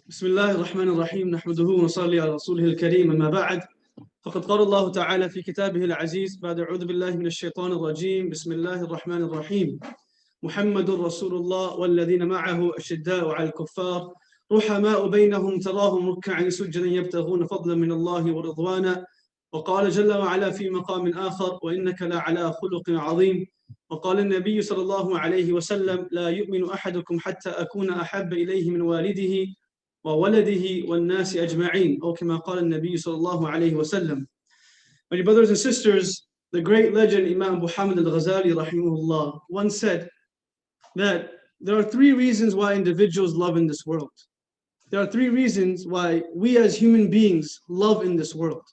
بسم الله الرحمن الرحيم نحمده ونصلي على رسوله الكريم أما بعد فقد قال الله تعالى في كتابه العزيز بعد أعوذ بالله من الشيطان الرجيم بسم الله الرحمن الرحيم محمد رسول الله والذين معه أشداء على الكفار رحماء بينهم تراهم ركعا سجدا يبتغون فضلا من الله ورضوانا وقال جل وعلا في مقام آخر وإنك لعلى خلق عظيم وقال النبي صلى الله عليه وسلم لا يؤمن أحدكم حتى أكون أحب إليه من والده وولده والناس أجمعين أو كما قال النبي صلى الله عليه وسلم. My brothers and sisters, the great legend Imam Muhammad al-Ghazali rahimahullah once said that there are three reasons why individuals love in this world. There are three reasons why we as human beings love in this world.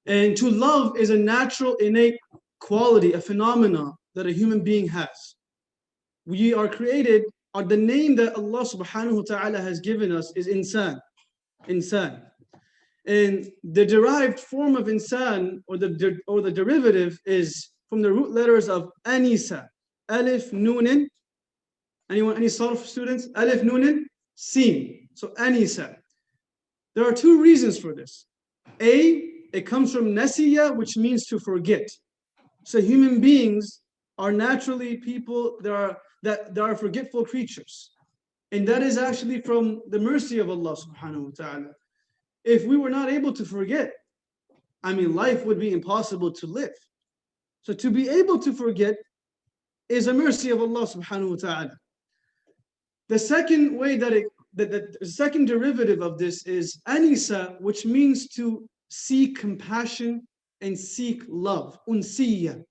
And to love is a natural, innate quality, a phenomena that a human being has. We are created, or the name that Allah subhanahu wa ta'ala has given us is insan. Insan. And the derived form of insan, or the derivative, is from the root letters of anisa. Alif, nunin. Anyone, any sarf students? Alif, nunin, sin. So anisa. There are two reasons for this. A, it comes from nasiya, which means to forget. So human beings are naturally people that are forgetful creatures. And that is actually from the mercy of Allah subhanahu wa ta'ala. If we were not able to forget, life would be impossible to live. So to be able to forget is a mercy of Allah subhanahu wa ta'ala. The second way the second derivative of this is anisa, which means to seek compassion and seek love, unsiya,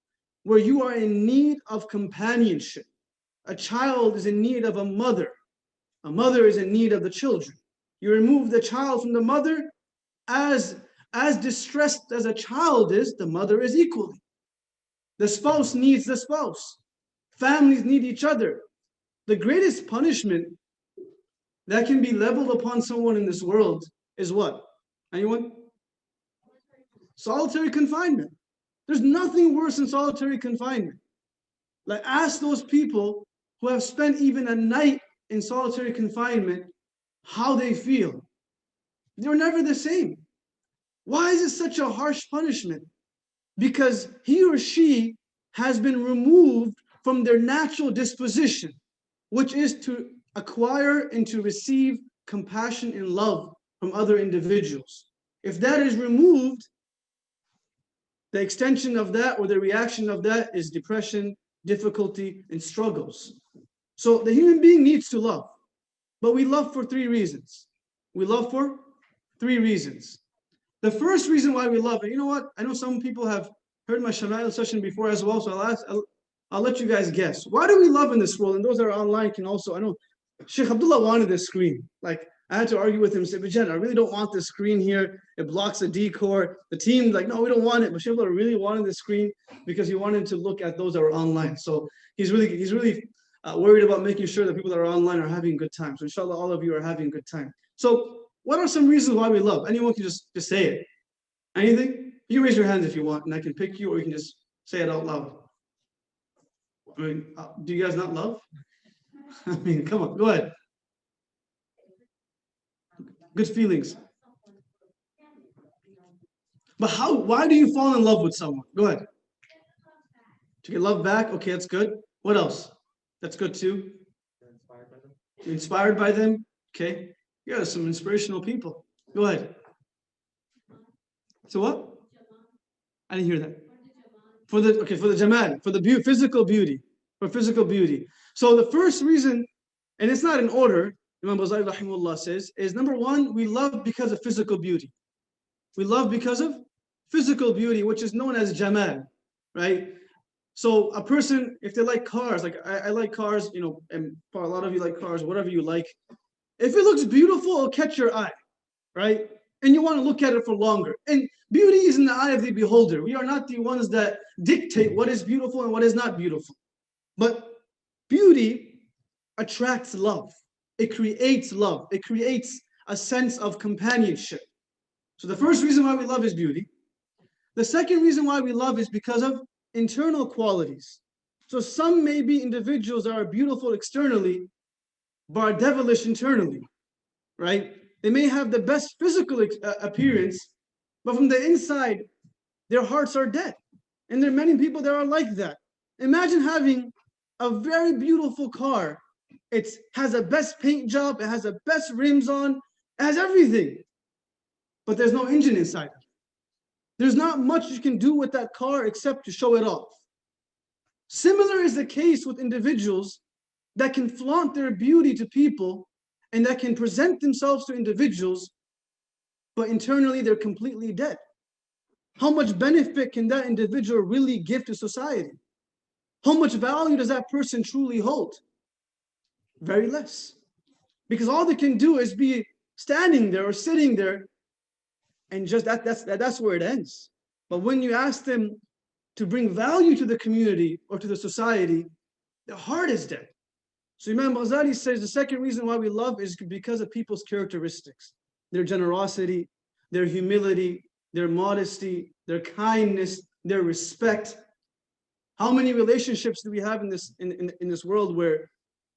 where you are in need of companionship. A child is in need of a mother is in need of the children. You remove the child from the mother, as distressed as a child is, the mother is equally. The spouse needs the spouse. Families need each other. The greatest punishment that can be leveled upon someone in this world is what? Anyone? Solitary confinement. There's nothing worse than solitary confinement. Like, ask those people who have spent even a night in solitary confinement how they feel. They're never the same. Why is it such a harsh punishment? Because he or she has been removed from their natural disposition, which is to acquire and to receive compassion and love from other individuals. If that is removed, the extension of that, or the reaction of that, is depression, difficulty, and struggles. So the human being needs to love, but we love for three reasons. We love for three reasons. The first reason why we love, and you know what? I know some people have heard my Shamaail session before as well, so I'll let you guys guess. Why do we love in this world? And those that are online can also, I know Sheikh Abdullah wanted this screen. Like, I had to argue with him, say, Bajan, I really don't want this screen here. It blocks the decor. The team, like, no, we don't want it. But Sheikh Abdullah really wanted this screen because he wanted to look at those that were online. So he's really worried about making sure that people that are online are having a good time. So inshallah, all of you are having a good time. So what are some reasons why we love? Anyone can just say it. Anything? You raise your hand if you want, and I can pick you, or you can just say it out loud. Do you guys not love? Come on, go ahead. Good feelings. But why do you fall in love with someone? Go ahead. To get love back? Okay, that's good. What else? That's good too. You're inspired by them? Okay. Yeah, some inspirational people. Go ahead. So what? I didn't hear that. For the jamal, for the physical beauty. For physical beauty. So the first reason, and it's not in order, Imam Ghazali rahimahullah says, is number one, we love because of physical beauty. We love because of physical beauty, which is known as jamal, right? So a person, if they like cars, like I like cars, and a lot of you like cars, whatever you like. If it looks beautiful, it'll catch your eye, right? And you want to look at it for longer. And beauty is in the eye of the beholder. We are not the ones that dictate what is beautiful and what is not beautiful. But beauty attracts love. It creates love. It creates a sense of companionship. So the first reason why we love is beauty. The second reason why we love is because of internal qualities. So some may be individuals that are beautiful externally, but are devilish internally. right? They may have the best physical appearance, but from the inside, their hearts are dead. And there are many people that are like that. Imagine having a very beautiful car. It has a best paint job, it has the best rims on, it has everything, but there's no engine inside. There's not much you can do with that car except to show it off. Similar is the case with individuals that can flaunt their beauty to people and that can present themselves to individuals, but internally they're completely dead. How much benefit can that individual really give to society? How much value does that person truly hold? Very less. Because all they can do is be standing there or sitting there, and just that's where it ends. But when you ask them to bring value to the community or to the society, their heart is dead. So Imam Ghazali says the second reason why we love is because of people's characteristics, their generosity, their humility, their modesty, their kindness, their respect. How many relationships do we have in this world where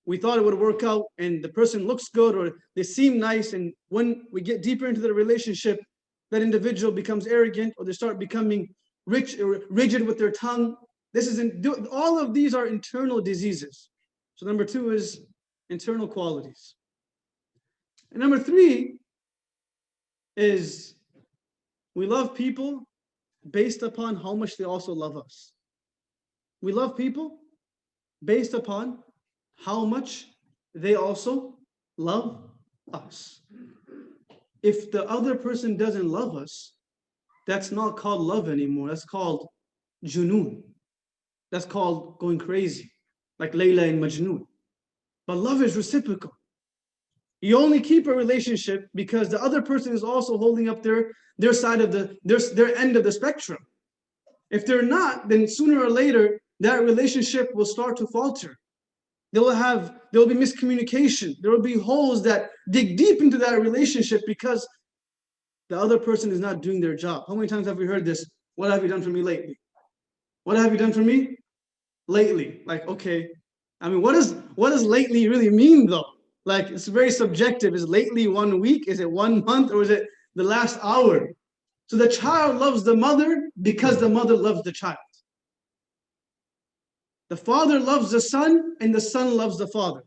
we thought it would work out and the person looks good or they seem nice, and when we get deeper into the relationship, that individual becomes arrogant or they start becoming rigid with their tongue. All of these are internal diseases. So number two is internal qualities. And number three is we love people based upon how much they also love us. We love people based upon how much they also love us. If the other person doesn't love us, that's not called love anymore. That's called junoon. That's called going crazy, like Layla and Majnoon. But love is reciprocal. You only keep a relationship because the other person is also holding up their side of their end of the spectrum. If they're not, then sooner or later that relationship will start to falter. There will be miscommunication. There will be holes that dig deep into that relationship because the other person is not doing their job. How many times have we heard this? What have you done for me lately? What have you done for me lately? Like, okay, I mean, what does lately really mean though? Like, it's very subjective. Is lately 1 week? Is it 1 month? Or is it the last hour? So the child loves the mother because the mother loves the child. The father loves the son and the son loves the father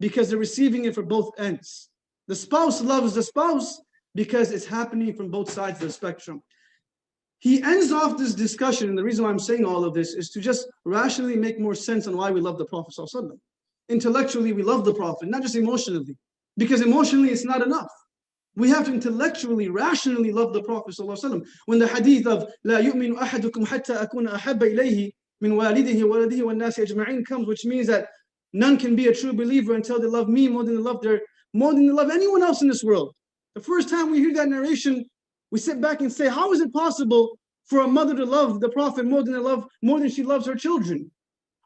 because they're receiving it from both ends. The spouse loves the spouse because it's happening from both sides of the spectrum. He ends off this discussion, and the reason why I'm saying all of this is to just rationally make more sense on why we love the Prophet ﷺ. Intellectually, we love the Prophet, not just emotionally, because emotionally it's not enough. We have to intellectually, rationally love the Prophet ﷺ. When the hadith of لا يؤمن أحدكم حتى أكون أحب إليه من والده وولده والناس أجمعين comes, which means that none can be a true believer until they love me more than they love anyone else in this world. The first time we hear that narration, we sit back and say, how is it possible for a mother to love the Prophet more than she loves her children?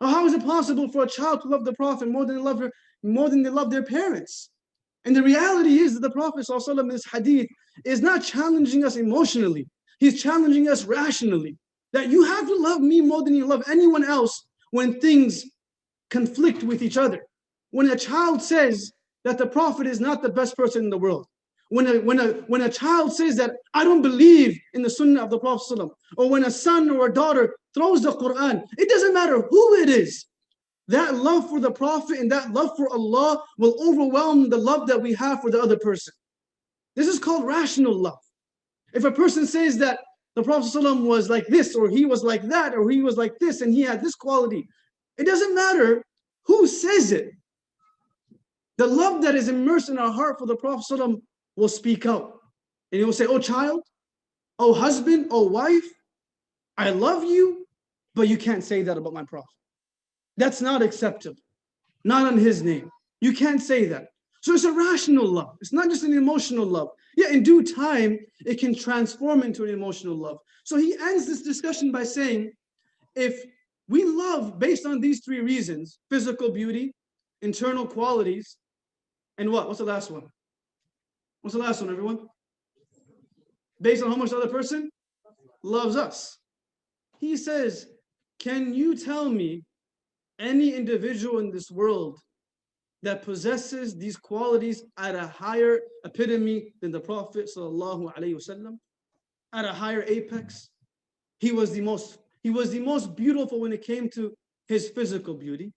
Or how is it possible for a child to love the Prophet more than they love their parents? And the reality is that the Prophet ﷺ in this hadith is not challenging us emotionally. He's challenging us rationally. That you have to love me more than you love anyone else when things conflict with each other. When a child says that the Prophet is not the best person in the world, when a child says that I don't believe in the Sunnah of the Prophet ﷺ, or when a son or a daughter throws the Quran, it doesn't matter who it is. That love for the Prophet and that love for Allah will overwhelm the love that we have for the other person. This is called rational love. If a person says that the Prophet ﷺ was like this, or he was like that, or he was like this, and he had this quality, it doesn't matter who says it. The love that is immersed in our heart for the Prophet ﷺ will speak out. And he will say, oh child, oh husband, oh wife, I love you, but you can't say that about my Prophet. That's not acceptable. Not on his name. You can't say that. So it's a rational love. It's not just an emotional love. Yeah, in due time, it can transform into an emotional love. So he ends this discussion by saying, if we love based on these three reasons, physical beauty, internal qualities, and what? What's the last one? What's the last one, everyone? Based on how much the other person loves us. He says, can you tell me any individual in this world that possesses these qualities at a higher epitome than the Prophet ﷺ, at a higher apex. He was the most beautiful when it came to his physical beauty.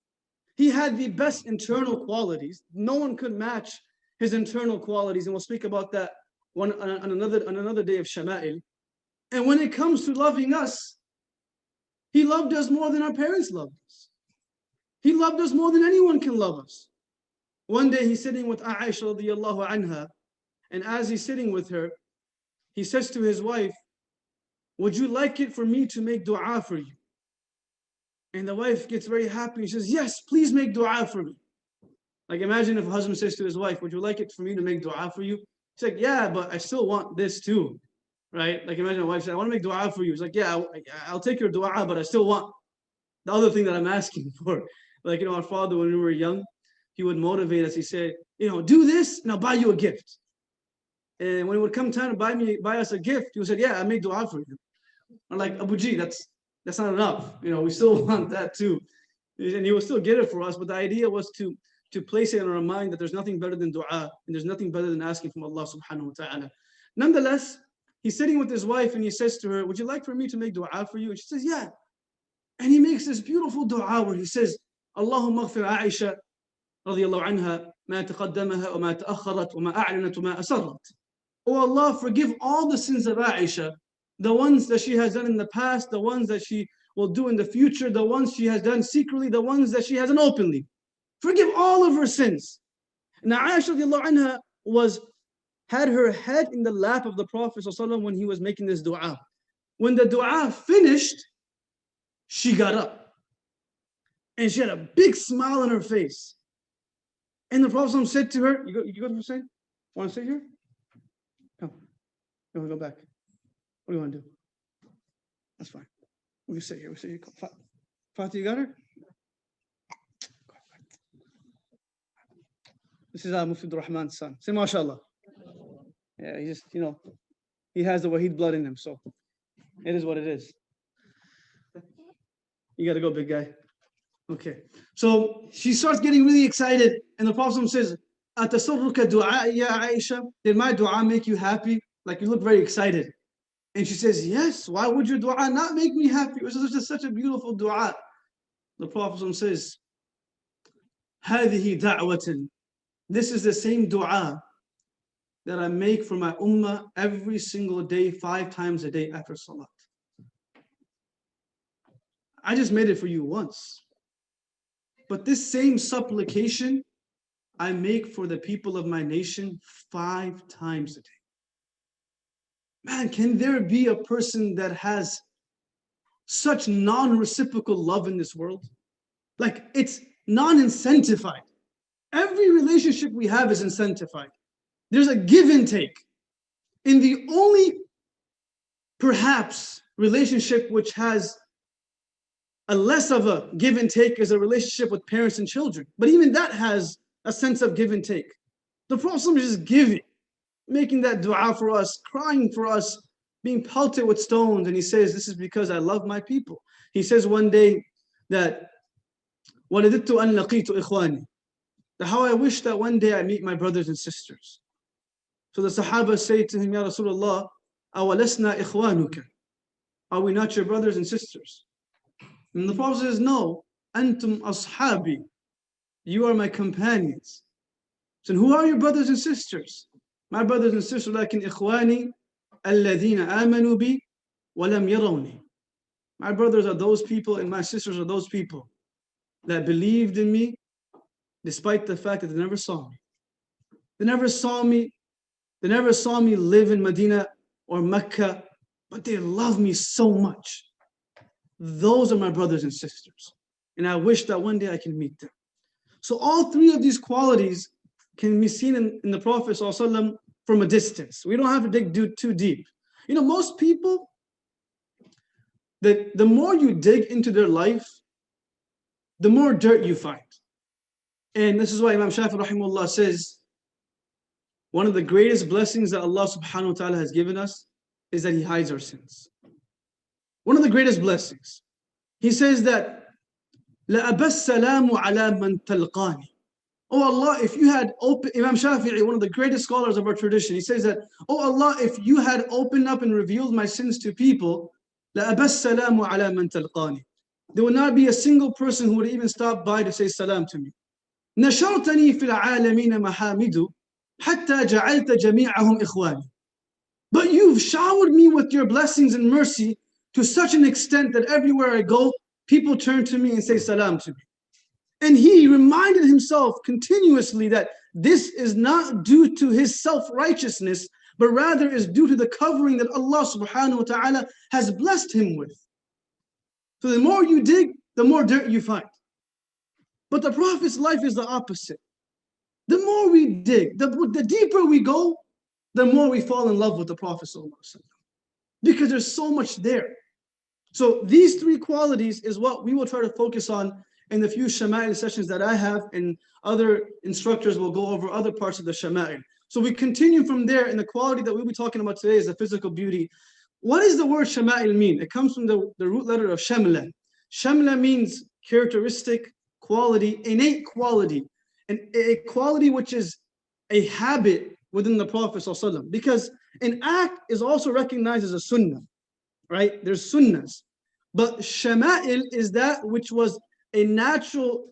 He had the best internal qualities. No one could match his internal qualities, and we'll speak about that on another day of Shamaail. And when it comes to loving us, he loved us more than our parents loved us. He loved us more than anyone can love us. One day he's sitting with Aisha radiallahu anha, and as he's sitting with her, he says to his wife, "Would you like it for me to make dua for you?" And the wife gets very happy. She says, "Yes, please make dua for me." Like, imagine if a husband says to his wife, "Would you like it for me to make dua for you?" She's like, "Yeah, but I still want this too." Right? Like, imagine a wife says, "I want to make dua for you." It's like, "Yeah, I'll take your dua, but I still want the other thing that I'm asking for." Like, our father, when we were young, he would motivate us. He said, "Do this and I'll buy you a gift." And when it would come time to buy us a gift, he would say, "Yeah, I made dua for you." I'm like, "Abu Ji, that's not enough. We still want that too." And he will still get it for us. But the idea was to place it in our mind that there's nothing better than dua, and there's nothing better than asking from Allah subhanahu wa ta'ala. Nonetheless, he's sitting with his wife and he says to her, "Would you like for me to make dua for you?" And she says, "Yeah." And he makes this beautiful dua where he says, "Allahumma aghfir Aisha radiyallahu anha ma taqaddamaha wa ma ta'akharat wa ma a'lanat wa ma asarrat." Oh Allah, forgive all the sins of Aisha, the ones that she has done in the past, the ones that she will do in the future, the ones she has done secretly, the ones that she has done openly. Forgive all of her sins. Now Aisha radiallahu anha had her head in the lap of the Prophet ﷺ when he was making this dua. When the dua finished, she got up. And she had a big smile on her face. And the Prophet ﷺ said to her, you go to Hussein? Want to sit here? Come. You want to go back? What do you want to do? That's fine. We can sit here. Fatih, you got her? This is Mufti Abdul Rahman's son. Say mashallah. Yeah, he just, he has the Waheed blood in him, so it is what it is. You got to go, big guy. Okay. So she starts getting really excited, and the Prophet says, "Atasurruka du'a ya Aisha? Did my dua make you happy? Like, you look very excited." And she says, "Yes. Why would your dua not make me happy? It was such a beautiful dua." The Prophet says, "Hadihi da'watan." This is the same dua that I make for my ummah every single day, 5 times a day after salat. I just made it for you once. But this same supplication I make for the people of my nation 5 times a day. Man, can there be a person that has such non-reciprocal love in this world? Like, it's non-incentivized. Every relationship we have is incentivized. There's a give and take. In the only, perhaps, relationship which has a less of a give and take is a relationship with parents and children. But even that has a sense of give and take. The Prophet is just giving, making that dua for us, crying for us, being pelted with stones. And he says, "This is because I love my people." He says one day that, وَلَدِدْتُ أَن لَقِيتُ إِخْوَانِي, that how I wish that one day I meet my brothers and sisters. So the Sahaba say to him, "Ya Rasulullah, أَوَلَسْنَا إِخْوَانُكَ? Are we not your brothers and sisters?" And the Prophet says, "No, أَنْتُمْ أَصْحَابِي, you are my companions." So who are your brothers and sisters? My brothers and sisters, لكن إخواني الذين آمنوا بي ولم يروني. My brothers are those people and my sisters are those people that believed in me despite the fact that they never saw me. They never saw me live in Medina or Mecca, but they love me so much. Those are my brothers and sisters. And I wish that one day I can meet them. So all 3 of these qualities can be seen in the Prophet ﷺ from a distance. We don't have to dig too deep. Most people, the more you dig into their life, the more dirt you find. And this is why Imam Shafi rahimahullah says, one of the greatest blessings that Allah subhanahu wa ta'ala has given us is that He hides our sins. One of the greatest blessings. He says that, لَأَبَى السَّلَامُ عَلَى مَنْ تَلْقَانِ. Oh Allah, if you had opened, Imam Shafi'i, one of the greatest scholars of our tradition, he says that, oh Allah, if you had opened up and revealed my sins to people, لَأَبَى السَّلَامُ عَلَى مَنْ تَلْقَانِ. There would not be a single person who would even stop by to say salam to me. نَشَرْتَنِي فِي الْعَالَمِينَ مَحَامِدُ حَتَّى جَعَلْتَ جَمِيعَهُمْ إِخْوَانِ. But you've showered me with your blessings and mercy to such an extent that everywhere I go, people turn to me and say salam to me. And he reminded himself continuously that this is not due to his self-righteousness, but rather is due to the covering that Allah subhanahu wa ta'ala has blessed him with. So the more you dig, the more dirt you find. But the Prophet's life is the opposite. The more we dig, the deeper we go, the more we fall in love with the Prophet sallallahu alaihi wasallam, because there's so much there. So these three qualities is what we will try to focus on in the few Shamaail sessions that I have, and other instructors will go over other parts of the Shamaail. So we continue from there, and the quality that we'll be talking about today is the physical beauty. What does the word Shamaail mean? It comes from the root letter of Shamla. Shamla means characteristic, quality, innate quality, and a quality which is a habit within the Prophet ﷺ, because an act is also recognized as a sunnah, right? There's sunnahs, but Shama'il is that which was a natural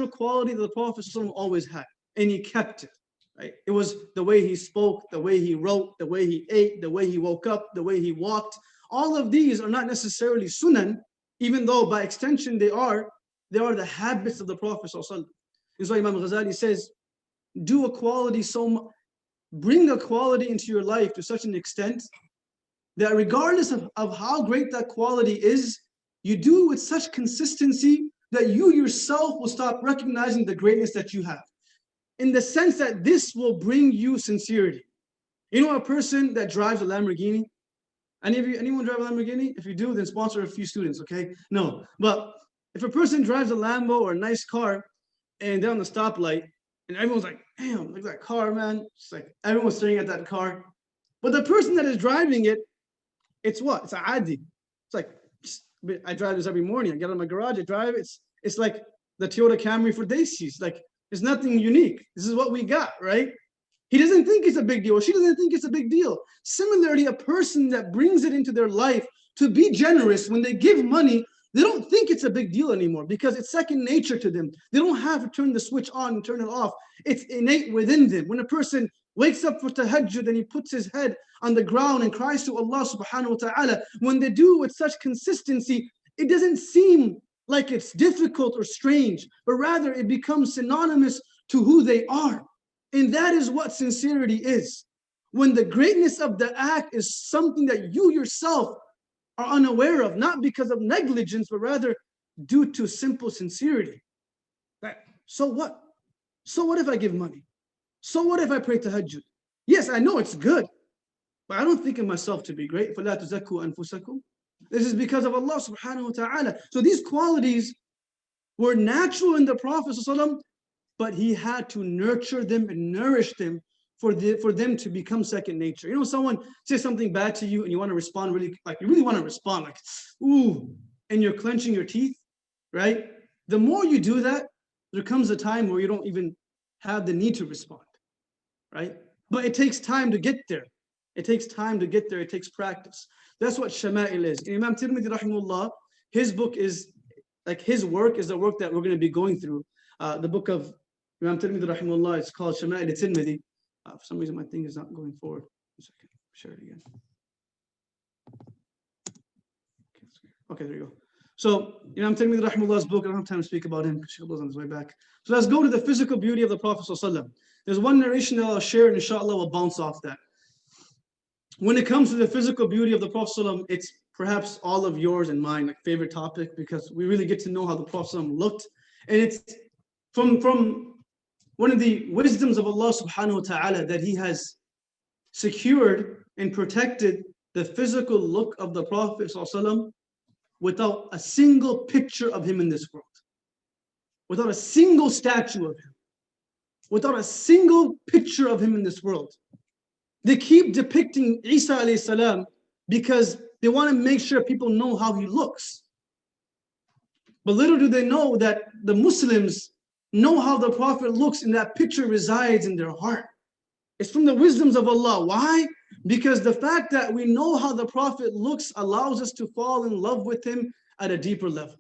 quality that the Prophet ﷺ always had, and he kept it, right? It was the way he spoke, the way he wrote, the way he ate, the way he woke up, the way he walked. All of these are not necessarily sunan, even though by extension they are the habits of the Prophet ﷺ. This is why Imam Ghazali says, bring a quality into your life to such an extent that regardless of how great that quality is, you do it with such consistency that you yourself will stop recognizing the greatness that you have. In the sense that this will bring you sincerity. You know a person that drives a Lamborghini? Anyone drive a Lamborghini? If you do, then sponsor a few students, okay? No, but if a person drives a Lambo or a nice car and they're on the stoplight and everyone's like, damn, look at that car, man. It's like everyone's staring at that car. But the person that is driving it, it's what? It's a adi. It's like, I drive this every morning. I get out of my garage, I drive it. It's like the Toyota Camry for Daisies. Like, it's nothing unique. This is what we got, right? He doesn't think it's a big deal. She doesn't think it's a big deal. Similarly, a person that brings it into their life to be generous, when they give money, they don't think it's a big deal anymore because it's second nature to them. They don't have to turn the switch on and turn it off. It's innate within them. When a person wakes up for tahajjud and he puts his head on the ground and cries to Allah subhanahu wa ta'ala, when they do with such consistency, it doesn't seem like it's difficult or strange, but rather it becomes synonymous to who they are. And that is what sincerity is. When the greatness of the act is something that you yourself are unaware of, not because of negligence, but rather due to simple sincerity. Right? So what? So what if I give money? So what if I pray tahajjud? Yes, I know it's good, but I don't think of myself to be great. فَلَا تُزَكُّوا أَنفُسَكُمْ. This is because of Allah subhanahu wa ta'ala. So these qualities were natural in the Prophet ﷺ, but he had to nurture them and nourish them for them to become second nature. You know, someone says something bad to you and you want to respond you really want to respond like, ooh, and you're clenching your teeth, right? The more you do that, there comes a time where you don't even have the need to respond, right? But it takes time to get there. It takes time to get there. It takes practice. That's what Shama'il is. Imam Tirmidhi rahimahullah, his book is, like his work is the work that we're going to be going through. The book of Imam Tirmidhi rahimahullah, it's called Shama'il Tirmidhi. For some reason, my thing is not going forward. A second, share it again. Okay, there you go. So, Imam Tirmidhi rahimahullah's book, I don't have time to speak about him because Shaykh's on his way back. So let's go to the physical beauty of the Prophet ﷺ. There's one narration that I'll share, and inshallah we'll bounce off that. When it comes to the physical beauty of the Prophet ﷺ, it's perhaps all of yours and mine, like favorite topic, because we really get to know how the Prophet ﷺ looked. And it's from one of the wisdoms of Allah subhanahu wa ta'ala that he has secured and protected the physical look of the Prophet ﷺ without a single picture of him in this world, without a single statue of him, without a single picture of him in this world. They keep depicting Isa alayhi salam because they want to make sure people know how he looks. But little do they know that the Muslims know how the Prophet looks, and that picture resides in their heart. It's from the wisdoms of Allah. Why? Because the fact that we know how the Prophet looks allows us to fall in love with him at a deeper level.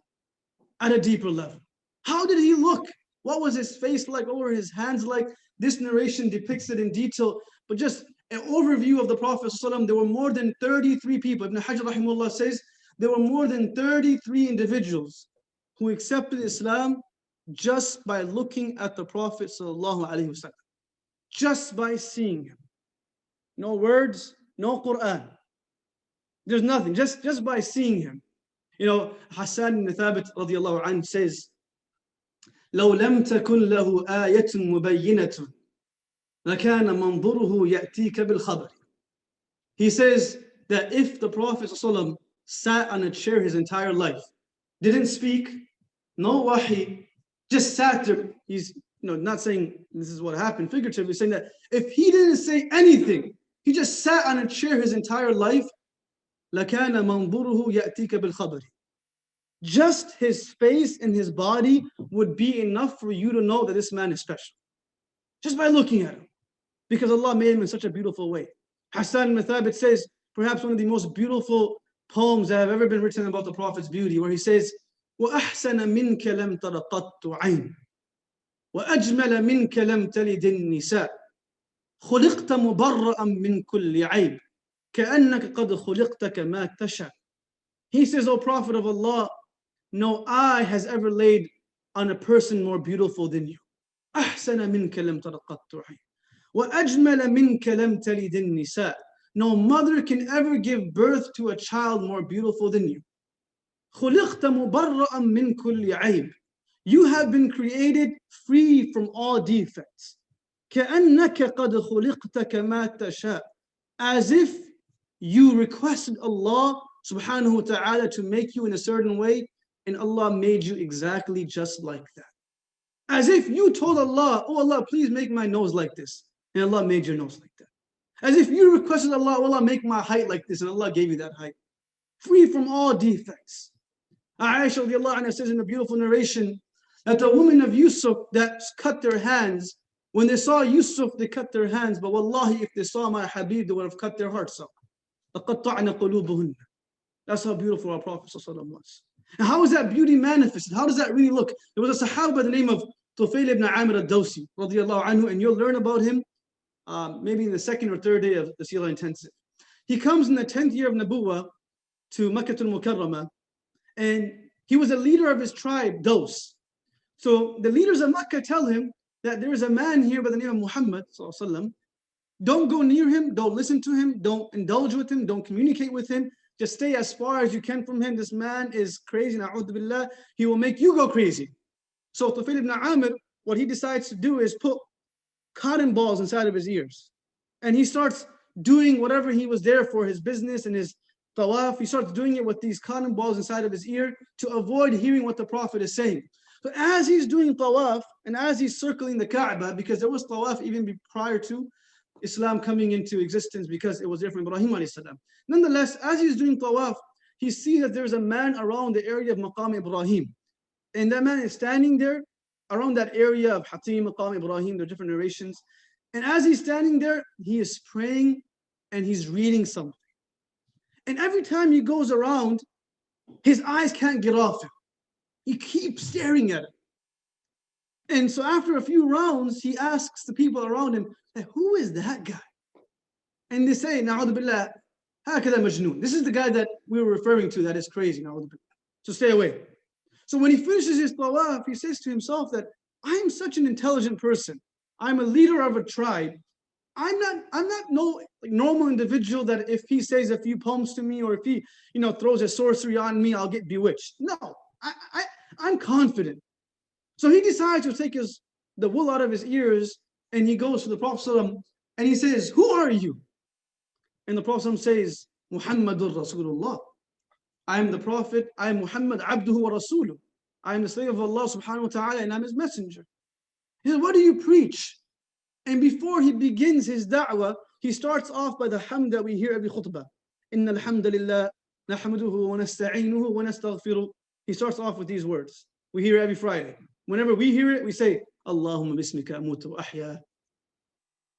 At a deeper level. How did he look? What was his face like? What were his hands like? This narration depicts it in detail, but just an overview of the Prophet ﷺ. There were more than 33 people. Ibn Hajar rahimahullah says there were more than 33 individuals who accepted Islam just by looking at the Prophet ﷺ, just by seeing him. No words, no Quran. There's nothing, just by seeing him. You know, Hassan ibn Thabit radiallahu anhu says, لو لم تكن له آية مبينة لكان منظره يأتيك بالخبر. He says that if the Prophet ﷺ sat on a chair his entire life, didn't speak, no wahi, just sat there, he's not saying this is what happened figuratively, saying that if he didn't say anything, he just sat on a chair his entire life, لكان منظره يأتيك بالخبر. Just his face and his body would be enough for you to know that this man is special. Just by looking at him. Because Allah made him in such a beautiful way. Hassan ibn Thabit says, perhaps one of the most beautiful poems that have ever been written about the Prophet's beauty, where he says, وَأَحْسَنَ مِنْكَ لَمْ تَرَ قَطُّ عَيْنٍ وَأَجْمَلَ مِنْكَ لَمْ تَلِدِ النِّسَاء خُلِقْتَ مُبَرَّأً مِنْ كُلِّ عَيْبٍ كَأَنَّكَ قَدْ خُلِقْتَ كَمَا تَشَاءُ. He says, O Prophet of Allah, no eye has ever laid on a person more beautiful than you. أحسن منك لم تر قط عين وأجمل منك لم تلد النساء. No mother can ever give birth to a child more beautiful than you. خلقت مبرأ من كل عيب. You have been created free from all defects. كأنك قد خلقت كما تشاء. As if you requested Allah subhanahu wa ta'ala to make you in a certain way, and Allah made you exactly just like that. As if you told Allah, oh Allah, please make my nose like this, and Allah made your nose like that. As if you requested Allah, oh Allah, make my height like this, and Allah gave you that height. Free from all defects. Aisha radiallahu anha says in a beautiful narration that the women of Yusuf that cut their hands, when they saw Yusuf, they cut their hands, but wallahi, if they saw my Habeeb, they would have cut their hearts off. لَقَطَّعْنَا قُلُوبُهُنَّ. That's how beautiful our Prophet was. And how is that beauty manifested? How does that really look? There was a Sahaba by the name of Tufail ibn Amir al-Dawsi, radiallahu anhu, and you'll learn about him maybe in the second or third day of the Sirah Intensive. He comes in the 10th year of Nabuwah to Makkah al-Mukarramah, and he was a leader of his tribe, Daws. So the leaders of Makkah tell him that there is a man here by the name of Muhammad sallallahu alaihi wasallam. Don't go near him, don't listen to him, don't indulge with him, don't communicate with him. Just stay as far as you can from him. This man is crazy, na'udhu billah. He will make you go crazy. So Tufail ibn Amir, what he decides to do is put cotton balls inside of his ears. And he starts doing whatever he was there for, his business and his tawaf. He starts doing it with these cotton balls inside of his ear to avoid hearing what the Prophet is saying. But as he's doing tawaf and as he's circling the Kaaba, because there was tawaf even prior to Islam coming into existence, because it was there from Ibrahim alayhi salam. Nonetheless, as he's doing tawaf, he sees that there's a man around the area of Maqam Ibrahim. And that man is standing there around that area of Hatim, Maqam Ibrahim, there are different narrations. And as he's standing there, he is praying and he's reading something. And every time he goes around, his eyes can't get off him. He keeps staring at it. And so after a few rounds, he asks the people around him, hey, who is that guy? And they say, na'udhu billah, hakada majnoon. This is the guy that we were referring to that is crazy, na'udhu billah. So stay away. So when he finishes his tawaf, he says to himself that I am such an intelligent person. I'm a leader of a tribe. I'm not no normal individual that if he says a few poems to me or if he throws a sorcery on me, I'll get bewitched. No, I'm confident. So he decides to take the wool out of his ears and he goes to the Prophet ﷺ and he says, who are you? And the Prophet ﷺ says, Muhammadur Rasulullah. I am the Prophet, I am Muhammad Abduhu wa Rasuluh. I am the slave of Allah subhanahu wa ta'ala and I'm his messenger. He said, what do you preach? And before he begins his da'wah, he starts off by the hamd that we hear every khutbah. Inna alhamdulillah, nahmaduhu wa nasta'inuhu wa nastaghfiruh. He starts off with these words. We hear every Friday. Whenever we hear it, we say, Allahumma bismika amutu wa ahya.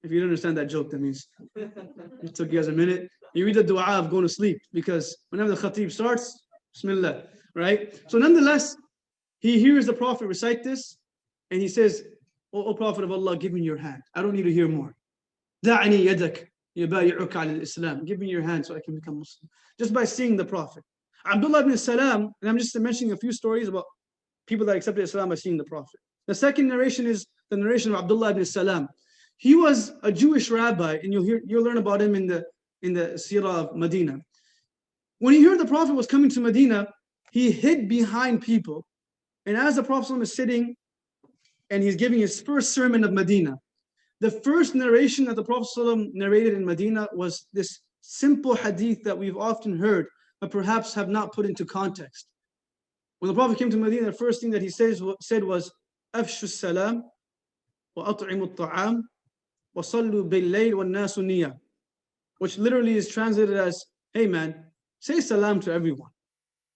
If you don't understand that joke, that means it took you guys a minute. You read the dua of going to sleep, because whenever the khatib starts, Bismillah, right? So nonetheless, he hears the Prophet recite this, and he says, O Prophet of Allah, give me your hand. I don't need to hear more. Da'ani yadak yabayi'uka ala al-Islam. Give me your hand so I can become Muslim. Just by seeing the Prophet. Abdullah ibn Salam, and I'm just mentioning a few stories about people that accepted Islam by seeing the Prophet. The second narration is the narration of Abdullah ibn Salam. He was a Jewish rabbi, and you'll learn about him in the Seerah of Medina. When he heard the Prophet was coming to Medina, he hid behind people. And as the Prophet is sitting and he's giving his first sermon of Medina, the first narration that the Prophet narrated in Medina was this simple hadith that we've often heard, but perhaps have not put into context. When the Prophet came to Medina, the first thing that he said was, Afshu salam wa at'imu ta'am wa sallu bil-layl wa nasu niyah, which literally is translated as, hey man, say salam to everyone.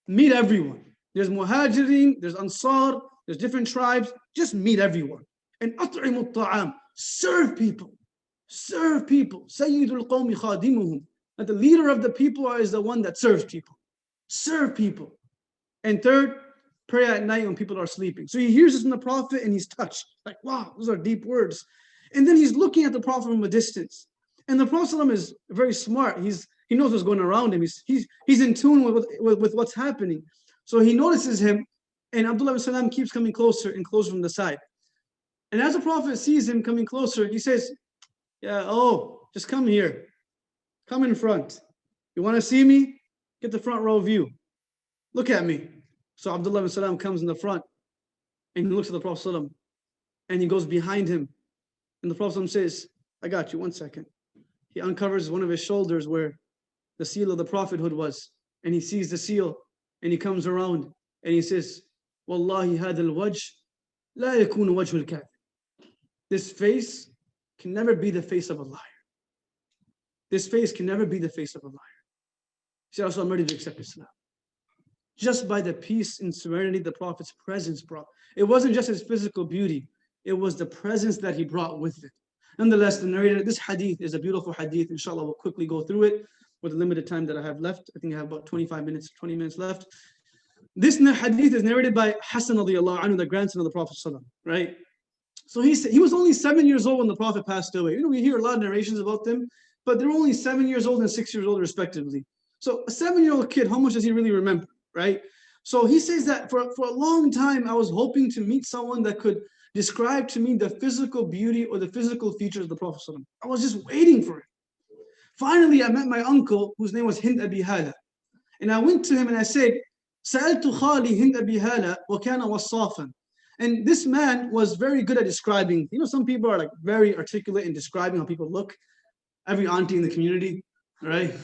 Meet everyone. There's muhajirin, there's ansar, there's different tribes. Just meet everyone. And at'imu ta'am, serve people. Serve people. Sayyidul qawmi khadimuhum. That the leader of the people is the one that serves people. Serve people. And third, pray at night when people are sleeping. So he hears this from the Prophet and he's touched. Like, wow, those are deep words. And then he's looking at the Prophet from a distance. And the Prophet is very smart. He knows what's going around him. He's in tune with what's happening. So he notices him, and Abdullah ibn Salam keeps coming closer and closer from the side. And as the Prophet sees him coming closer, he says, just come here. Come in front. You want to see me? Get the front row view. Look at me. So Abdullah ibn Salam comes in the front, and he looks at the Prophet and he goes behind him. And the Prophet says, I got you, 1 second. He uncovers one of his shoulders where the seal of the prophethood was, and he sees the seal, and he comes around and he says, Wallahi hadha al-wajh la yakunu wajh al-kadhib. This face can never be the face of a liar. This face can never be the face of a liar. He said, I'm ready to accept Islam. Just by the peace and serenity the Prophet's presence brought. It wasn't just his physical beauty, it was the presence that he brought with it. Nonetheless, the narrator, this hadith is a beautiful hadith. Inshallah, we'll quickly go through it with the limited time that I have left. I think I have about 20 minutes left. This hadith is narrated by Hassan radiallahu anhu, the grandson of the Prophet ﷺ, right? So he was only 7 years old when the Prophet passed away. You know, we hear a lot of narrations about them, but they're only 7 years old and 6 years old respectively. So a 7-year-old kid, how much does he really remember, right? So he says that for a long time, I was hoping to meet someone that could describe to me the physical beauty or the physical features of the Prophet ﷺ. I was just waiting for it. Finally, I met my uncle, whose name was Hind Abi Hala. And I went to him and I said, Sa'altu khali Hind Abi Hala wa kana wasafan. And this man was very good at describing. You know, some people are like very articulate in describing how people look. Every auntie in the community, right?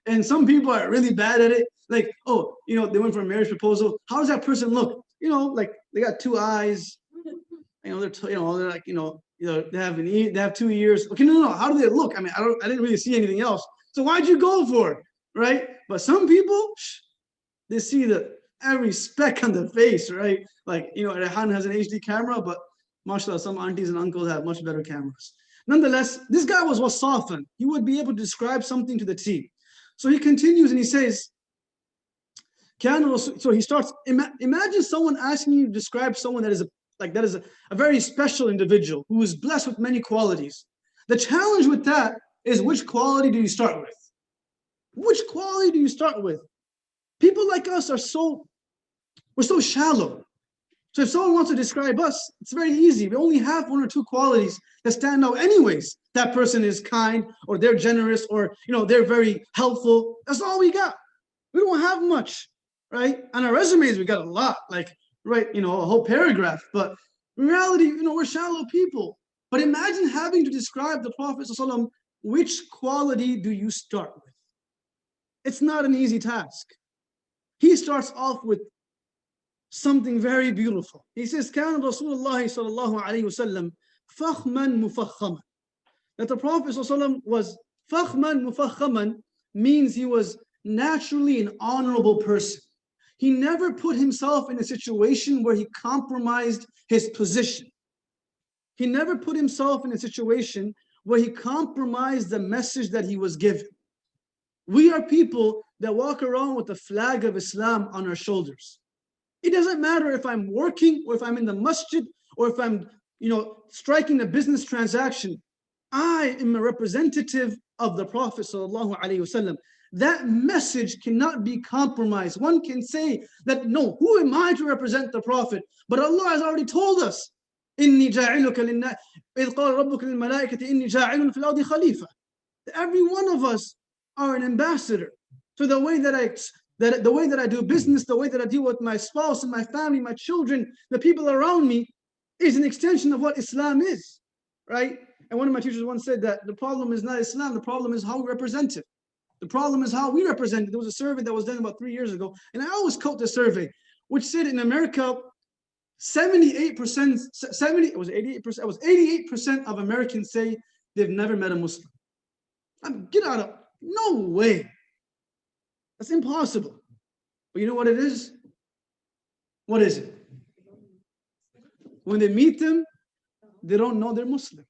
And some people are really bad at it. Like, oh, you know, they went for a marriage proposal. How does that person look? You know, like they got 2 eyes. You know, they're like, they have 2 ears. Okay, no. How do they look? I mean, I didn't really see anything else. So why'd you go for it, right? But some people, they see every speck on the face, right? Like, you know, Rehan has an HD camera, but mashallah, some aunties and uncles have much better cameras. Nonetheless, this guy was wasafan. He would be able to describe something to the T. So he continues and he says, so he starts, imagine someone asking you to describe someone that is a very special individual who is blessed with many qualities. The challenge with that is, which quality do you start with? Which quality do you start with? People like us we're so shallow. So if someone wants to describe us, it's very easy. We only have 1 or 2 qualities that stand out anyways. That person is kind, or they're generous, or, you know, they're very helpful. That's all we got. We don't have much, right? On our resumes, we got a lot, like, right, you know, a whole paragraph. But in reality, you know, we're shallow people. But imagine having to describe the Prophet ﷺ, which quality do you start with? It's not an easy task. He starts off with something very beautiful. He says, كان رسول الله صلى الله عليه وسلم فخما مفخما. That the Prophet ﷺ was فخما مفخما means he was naturally an honorable person. he never put himself in a situation where he compromised his position. He never put himself in a situation where he compromised the message that he was given. We are people that walk around with the flag of Islam on our shoulders. It doesn't matter if I'm working or if I'm in the masjid or if I'm, striking a business transaction. I am a representative of the Prophet ﷺ. That message cannot be compromised. One can say that, no, who am I to represent the Prophet? But Allah has already told us, إِنِّي جَاعِلُكَ لِلنَّاسِ إِذْ قَالَ رَبُّكَ لِلْمَلَائِكَةِ إِنِّي جَاعِلٌ فِي الْأَرْضِ خَلِيفَةً. Every one of us are an ambassador. So the way that I do business, the way that I deal with my spouse and my family, my children, the people around me, is an extension of what Islam is, right? And one of my teachers once said that the problem is not Islam, the problem is how we represent it. The problem is how we represent it. There was a survey that was done about 3 years ago, and I always quote the survey, which said in America, 88% of Americans say they've never met a Muslim. Get out of, no way. That's impossible. But you know what it is? What is it? When they meet them, they don't know they're Muslim.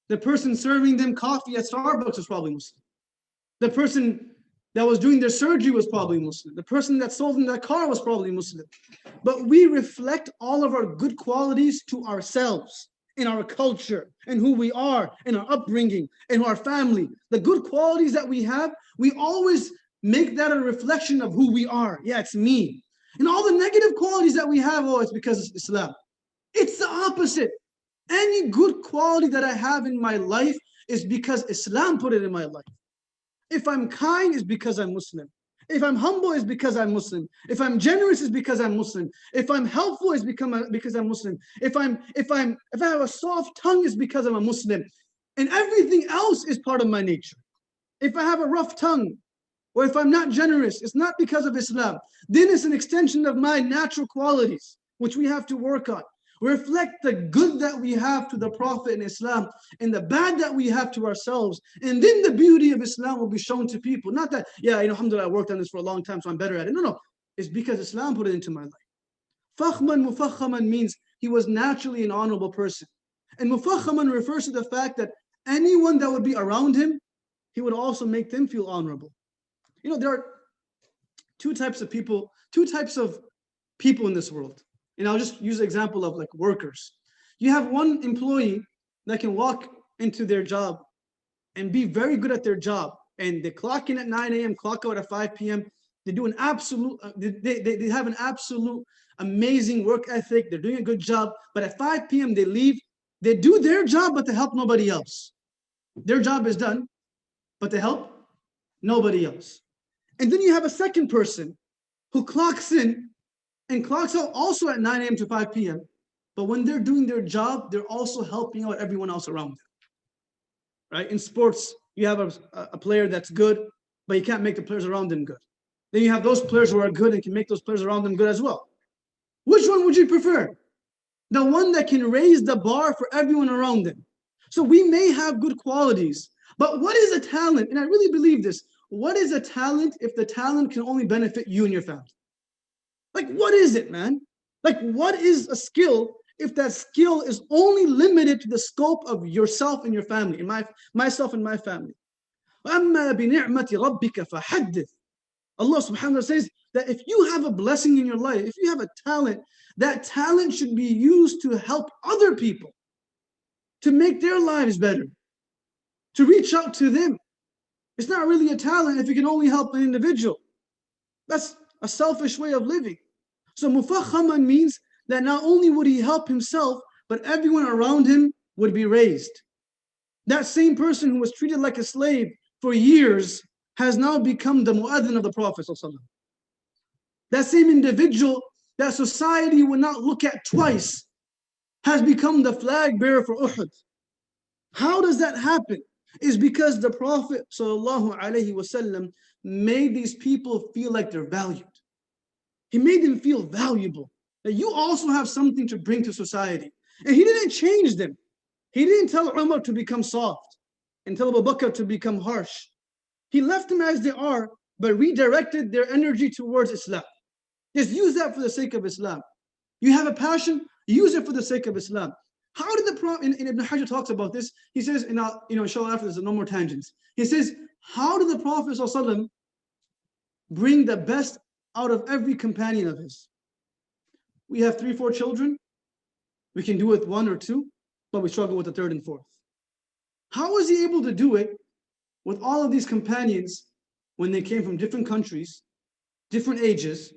The person serving them coffee at Starbucks is probably Muslim. The person that was doing their surgery was probably Muslim. The person that sold them that car was probably Muslim. But we reflect all of our good qualities to ourselves, in our culture, and who we are, in our upbringing, in our family. The good qualities that we have, we always make that a reflection of who we are. Yeah, it's me. And all the negative qualities that we have, it's because it's Islam. It's the opposite. Any good quality that I have in my life is because Islam put it in my life. If I'm kind, it's because I'm Muslim. If I'm humble, it's because I'm Muslim. If I'm generous, it's because I'm Muslim. If I'm helpful, it's because I'm Muslim. If I have a soft tongue, it's because I'm a Muslim. And everything else is part of my nature. If I have a rough tongue, or if I'm not generous, it's not because of Islam. Then it's an extension of my natural qualities, which we have to work on. Reflect the good that we have to the Prophet in Islam and the bad that we have to ourselves. And then the beauty of Islam will be shown to people. Not that, alhamdulillah, I worked on this for a long time, so I'm better at it. No. It's because Islam put it into my life. Fakhman mufakhaman means he was naturally an honorable person. And mufakhaman refers to the fact that anyone that would be around him, he would also make them feel honorable. There are two types of people in this world. And I'll just use the example of like workers. You have one employee that can walk into their job and be very good at their job. And they clock in at 9 a.m., clock out at 5 p.m. They do an absolute, they have an absolute amazing work ethic. They're doing a good job. But at 5 p.m. they leave. They do their job, but they help nobody else. Their job is done, but they help nobody else. And then you have a second person who clocks in and clocks out also at 9 a.m. to 5 p.m. But when they're doing their job, they're also helping out everyone else around them. Right? In sports, you have a player that's good, but he can't make the players around him good. Then you have those players who are good and can make those players around them good as well. Which one would you prefer? The one that can raise the bar for everyone around them. So we may have good qualities, but what is a talent? And I really believe this. What is a talent if the talent can only benefit you and your family? Like, what is it, man? Like, what is a skill if that skill is only limited to the scope of yourself and your family, and myself and my family? وَأَمَّا بِنِعْمَةِ رَبِّكَ فَحَدِّثْ. Allah subhanahu wa ta'ala says that if you have a blessing in your life, if you have a talent, that talent should be used to help other people, to make their lives better, to reach out to them. It's not really a talent if you can only help an individual. That's a selfish way of living. So mufakhaman means that not only would he help himself, but everyone around him would be raised. That same person who was treated like a slave for years has now become the mu'adhin of the Prophet ﷺ. That same individual that society would not look at twice has become the flag bearer for Uhud. How does that happen? It's because the Prophet ﷺ made these people feel like they're valued. He made them feel valuable, that you also have something to bring to society. And he didn't change them. He didn't tell Umar to become soft and tell Abu Bakr to become harsh. He left them as they are, but redirected their energy towards Islam. Just use that for the sake of Islam. You have a passion, use it for the sake of Islam. How did the Prophet, in Ibn Hajar talks about this, he says, inshallah after there's no more tangents. He says, how did the Prophet ﷺ bring the best out of every companion of his? We have 3, 4 children. We can do it with 1 or 2, but we struggle with the 3rd and 4th. How was he able to do it with all of these companions when they came from different countries, different ages,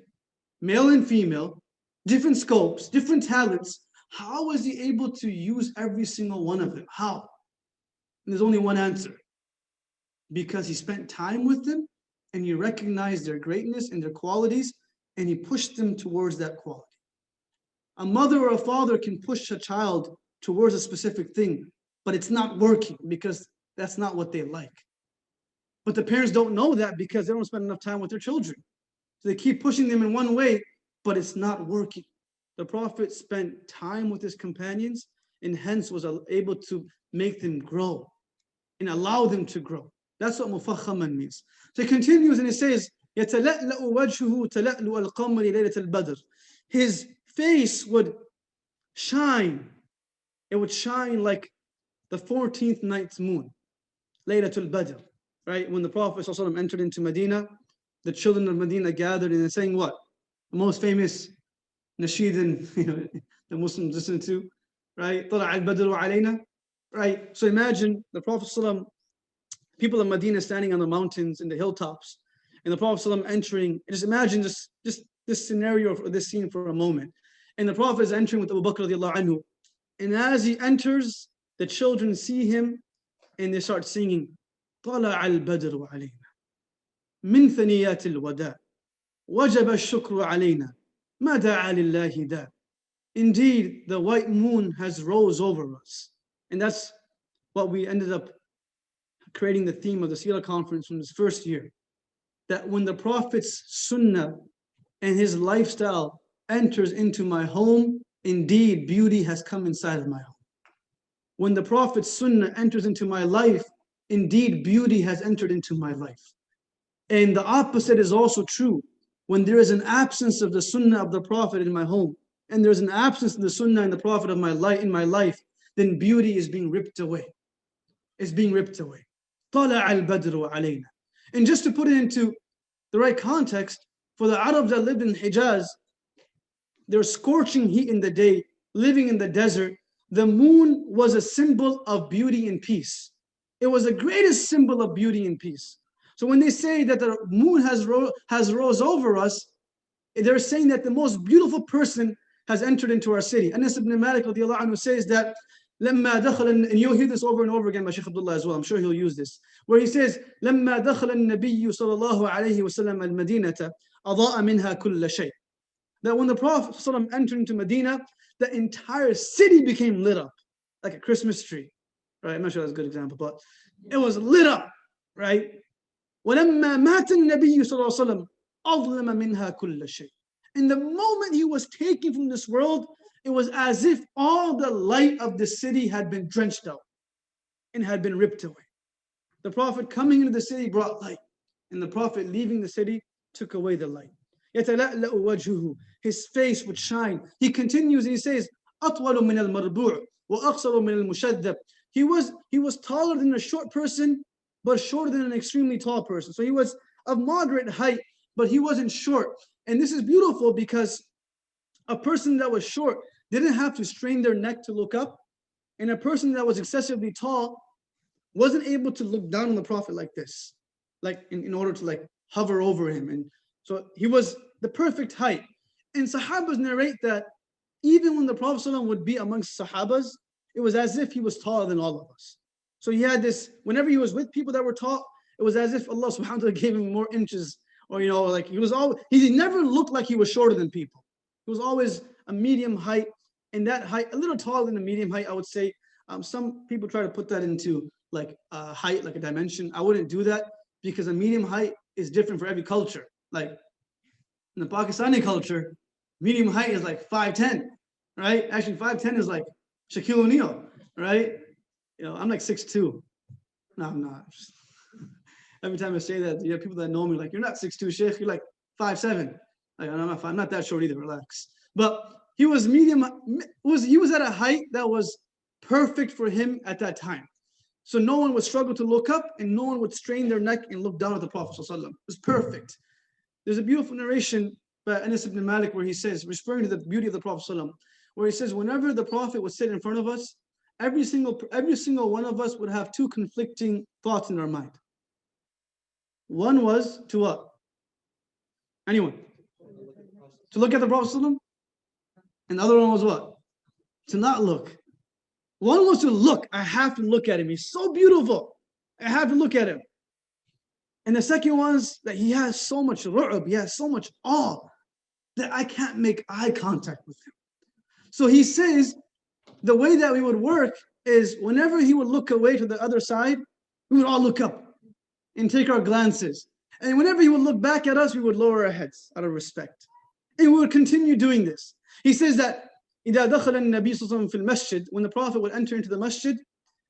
male and female, different scopes, different talents? How was he able to use every single one of them? How? And there's only one answer. Because he spent time with them and he recognized their greatness and their qualities and he pushed them towards that quality. A mother or a father can push a child towards a specific thing, but it's not working because that's not what they like. But the parents don't know that because they don't spend enough time with their children. So they keep pushing them in one way, but it's not working. The Prophet spent time with his companions and hence was able to make them grow and allow them to grow. That's what mufakhaman means. So he continues and he says, يَتَلَأْلَأُ وَجْهُهُ تَلَأْلُوَ الْقَمَرِ لَيْلَةَ الْبَدْرِ. His face would shine. It would shine like the 14th night's moon, Laylatul Badr, right? When the Prophet ﷺ entered into Medina, the children of Medina gathered and they're saying what? The most famous nasheed the Muslims listen to, right? طَلَعَ الْبَدْرُ عَلَيْنَا, right? So imagine the Prophet ﷺ, people of Medina standing on the mountains and the hilltops, and the Prophet ﷺ entering. Just imagine this scenario or this scene for a moment. And the Prophet is entering with Abu Bakr radiallahu anhu. And as he enters, the children see him and they start singing, طَلَعَ الْبَدْرُ عَلَيْنَا مِنْ ثَنِيَاتِ الْوَدَاءِ وَجَبَ الشُّكْرُ عَلَيْنَا مَا دَعَى لِلَّهِ دَاءِ. Indeed, the white moon has rose over us. And that's what we ended up creating the theme of the Seerah conference from this first year. That when the Prophet's sunnah and his lifestyle enters into my home, indeed beauty has come inside of my home. When the Prophet's sunnah enters into my life, indeed beauty has entered into my life. And the opposite is also true. When there is an absence of the sunnah of the Prophet in my home, and there's an absence of the sunnah and the Prophet of my life, then beauty is being ripped away. It's being ripped away. طَلَعَ الْبَدْرُ عَلَيْنَا. And just to put it into the right context, for the Arabs that lived in Hijaz, there's scorching heat in the day, living in the desert. The moon was a symbol of beauty and peace. It was the greatest symbol of beauty and peace. So when they say that the moon has rose over us, they're saying that the most beautiful person has entered into our city. Anas ibn Malik radiallahu anhu says that, لما دخل, and you'll hear this over and over again by Shaykh Abdullah as well, I'm sure he'll use this, where he says, لما دخل النبي صلى الله عليه وسلم المدينة أضاء منها كل شيء. That when the Prophet ﷺ entered into Medina, the entire city became lit up like a Christmas tree. Right? I'm not sure that's a good example, but it was lit up, right? وَلَمَّا مَاتَ النَّبِيُّ صَلَّى اللَّهُ عَلَيْهِ وَسَلَّمَ أَظْلَمَ مِنْهَا كُلَّ شَيْءٍ. In the moment he was taken from this world, it was as if all the light of the city had been drenched out and had been ripped away. The Prophet coming into the city brought light, and the Prophet leaving the city took away the light. يَتَلَأْلَأُ وَجْهُهُ. His face would shine. He continues and he says, أَطْوَلُ مِنَ الْمَرْبُوعِ وَأَقْصَرُ مِنَ الْمُشَدَّبِ. He was taller than a short person, but shorter than an extremely tall person. So he was of moderate height, but he wasn't short. And this is beautiful because a person that was short didn't have to strain their neck to look up, and a person that was excessively tall wasn't able to look down on the Prophet like this, like in order to like hover over him. And so he was the perfect height. And Sahabas narrate that even when the Prophet ﷺ would be amongst Sahabas, it was as if he was taller than all of us. So he had this, whenever he was with people that were tall, it was as if Allah subhanahu wa ta'ala gave him more inches, or like he never looked like he was shorter than people. He was always a medium height, and that height, a little taller than a medium height, I would say. Some people try to put that into like a height, like a dimension. I wouldn't do that because a medium height is different for every culture. Like in the Pakistani culture, medium height is like 5'10", right? Actually, 5'10" is like Shaquille O'Neal, right? I'm like 6'2". No, I'm not. Every time I say that, you have people that know me like, you're not 6'2", Sheikh, you're like 5'7". I'm not that short either, relax. But he was medium, he was at a height that was perfect for him at that time. So no one would struggle to look up and no one would strain their neck and look down at the Prophet ﷺ. It was perfect. There's a beautiful narration by Anas ibn Malik where he says, referring to the beauty of the Prophet ﷺ, where he says, whenever the Prophet would sit in front of us, every single one of us would have two conflicting thoughts in our mind. One was to what? Anyone? To look at the Prophet ﷺ? And the other one was what? To not look. One was to look. I have to look at him. He's so beautiful. I have to look at him. And the second one is that he has so much ru'ub, he has so much awe that I can't make eye contact with him. So he says the way that we would work is whenever he would look away to the other side, we would all look up and take our glances. And whenever he would look back at us, we would lower our heads out of respect. And we would continue doing this. He says that إِذَا دَخَلَ النَّبِيُّ صَلَّى اللَّهُ عَلَيْهِ وَسَلَّمَ فِي الْمَسْجِدِ, when the Prophet would enter into the masjid,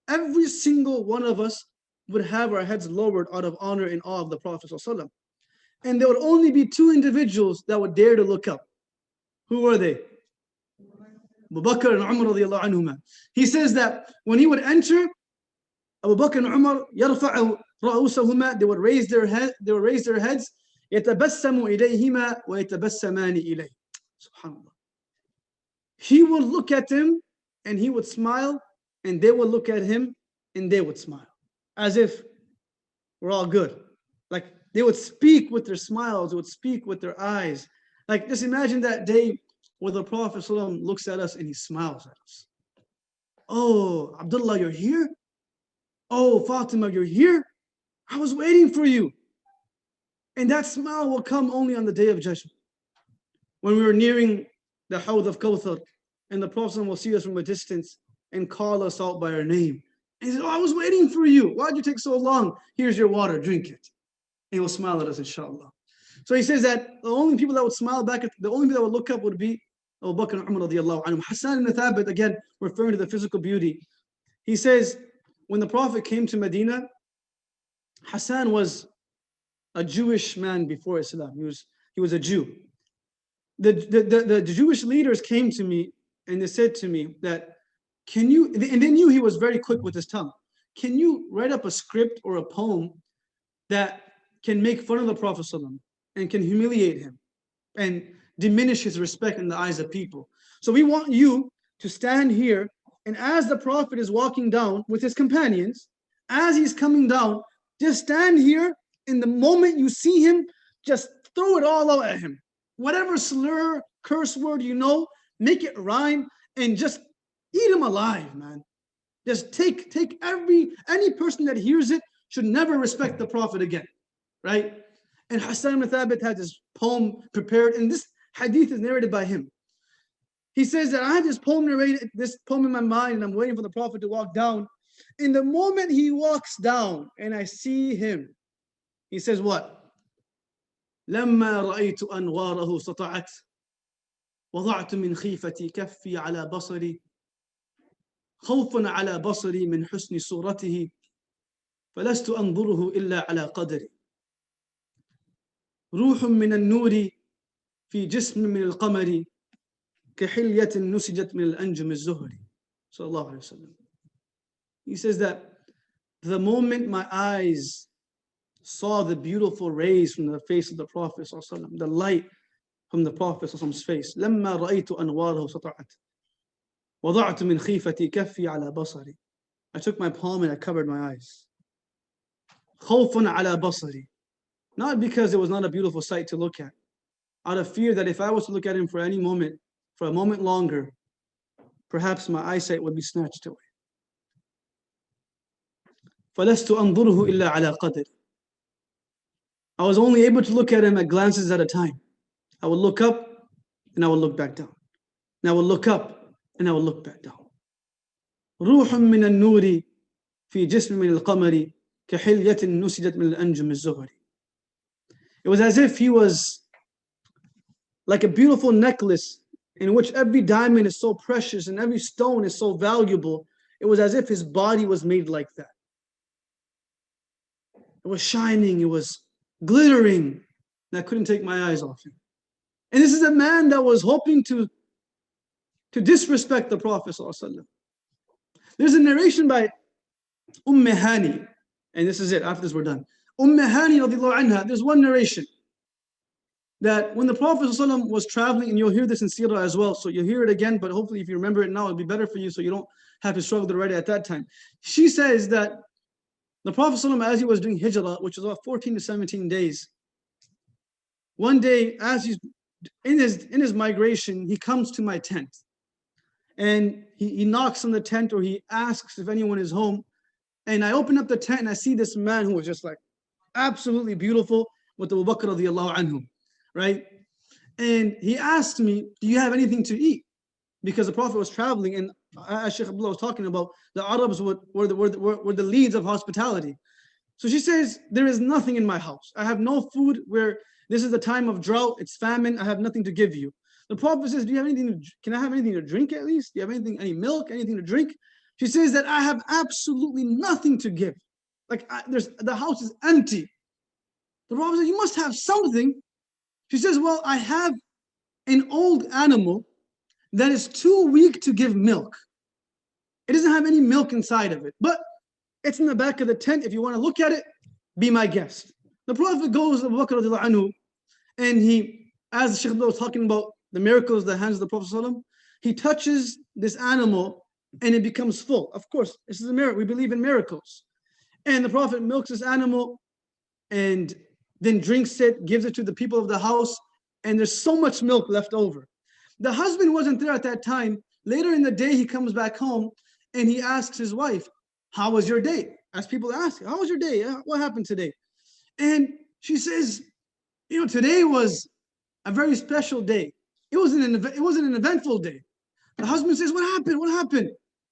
every single one of us would have our heads lowered out of honor and awe of the Prophet ﷺ. And there would only be two individuals that would dare to look up. Who were they? Abu Bakr and Umar radiallahu anhuma. He says that when he would enter, Abu Bakr and Umar يرفع رؤوسهما, they would raise their heads. يتبسم إليهما ويتبسمان إليه. Subhanallah. He would look at them and he would smile, and they would look at him and they would smile, as if we're all good. Like they would speak with their smiles, they would speak with their eyes. Like just imagine that day where the Prophet ﷺ looks at us and he smiles at us. Oh, Abdullah, you're here? Oh, Fatima, you're here? I was waiting for you. And that smile will come only on the day of judgment. When we were nearing the Hawd of Kawthar, and the Prophet will see us from a distance and call us out by our name. And he says, oh, I was waiting for you. Why'd you take so long? Here's your water, drink it. And he will smile at us, inshallah. So he says that the only people that would smile back, the only people that would look up would be Abu Bakr and Umar radiallahu anhum. Hassan ibn Thabit, again, referring to the physical beauty. He says, when the Prophet came to Medina, Hassan was a Jewish man before Islam. He was a Jew. The Jewish leaders came to me and they said to me that, and they knew he was very quick with his tongue. Can you write up a script or a poem that can make fun of the Prophet ﷺ and can humiliate him and diminish his respect in the eyes of people? So we want you to stand here, and as the Prophet is walking down with his companions, as he's coming down, just stand here. In the moment you see him, just throw it all out at him. Whatever slur, curse word you know, make it rhyme and just eat him alive, man. Just take any person that hears it should never respect the Prophet again, right? And Hassan ibn Thabit had this poem prepared, and this hadith is narrated by him. He says that I have this poem in my mind, and I'm waiting for the Prophet to walk down. In the moment he walks down and I see him, he says what? لما رأيت أنواره سطعت وضعت من خيفتي كفي على بصري خوفا على بصري من حسن صورته فلست أنظره إلا على قدري روح من النور في جسم من القمر كحلية نسجت من الأنجم الزهري. صلى الله عليه وسلم. He says that the moment my eyes saw the beautiful rays from the face of the Prophet ﷺ, the light from the Prophet ﷺ's face, لما رأيت أنواره سطعت وضعت من خيفتي كفي على بصري. I took my palm and I covered my eyes. خوفا على بصري. Not because it was not a beautiful sight to look at, out of fear that if I was to look at him for a moment longer, perhaps my eyesight would be snatched away. فلست أنظره إلا على قدر. I was only able to look at him at glances at a time. I would look up and I would look back down. And I would look up and I would look back down. روح من النور في جسم من القمر كحلية نسجت من الأنجم الزهري. It was as if he was like a beautiful necklace in which every diamond is so precious and every stone is so valuable. It was as if his body was made like that. It was shining, it was glittering, and I couldn't take my eyes off him. And this is a man that was hoping to disrespect the Prophet ﷺ. There's a narration by Hani, and this is it, after this we're done. Hani radiallahu anha, there's one narration that when the Prophet ﷺ was traveling, and you'll hear this in Sirah as well, so you'll hear it again, but hopefully if you remember it now, it'll be better for you so you don't have to struggle to write it at that time. She says that the Prophet ﷺ, as he was doing hijrah, which was about 14 to 17 days, one day, as he's in his migration, he comes to my tent. And he knocks on the tent, or he asks if anyone is home. And I open up the tent and I see this man who was just like absolutely beautiful with Abu Bakr radiallahu anhu, right? And he asked me, do you have anything to eat? Because the Prophet was traveling, and as Sheikh Abdullah was talking about, the Arabs were the leads of hospitality. So she says, there is nothing in my house. I have no food. This is the time of drought, it's famine, I have nothing to give you. The Prophet says, do you have anything can I have anything to drink at least? Do you have anything, any milk, anything to drink? She says that I have absolutely nothing to give. Like the house is empty. The Prophet says, you must have something. She says, well, I have an old animal that is too weak to give milk. It doesn't have any milk inside of it, but it's in the back of the tent. If you want to look at it, be my guest. The Prophet goes to Abu Bakr radiallahu anhu, and he, as Shaykh Abdullah was talking about the miracles in the hands of the Prophet ﷺ, he touches this animal and it becomes full. Of course, this is a miracle. We believe in miracles. And the Prophet milks this animal and then drinks it, gives it to the people of the house, and there's so much milk left over. The husband wasn't there at that time. Later in the day, he comes back home and he asks his wife, how was your day? As people ask, how was your day? What happened today? And she says, today was a very special day. It wasn't an eventful day. The husband says, what happened? What happened?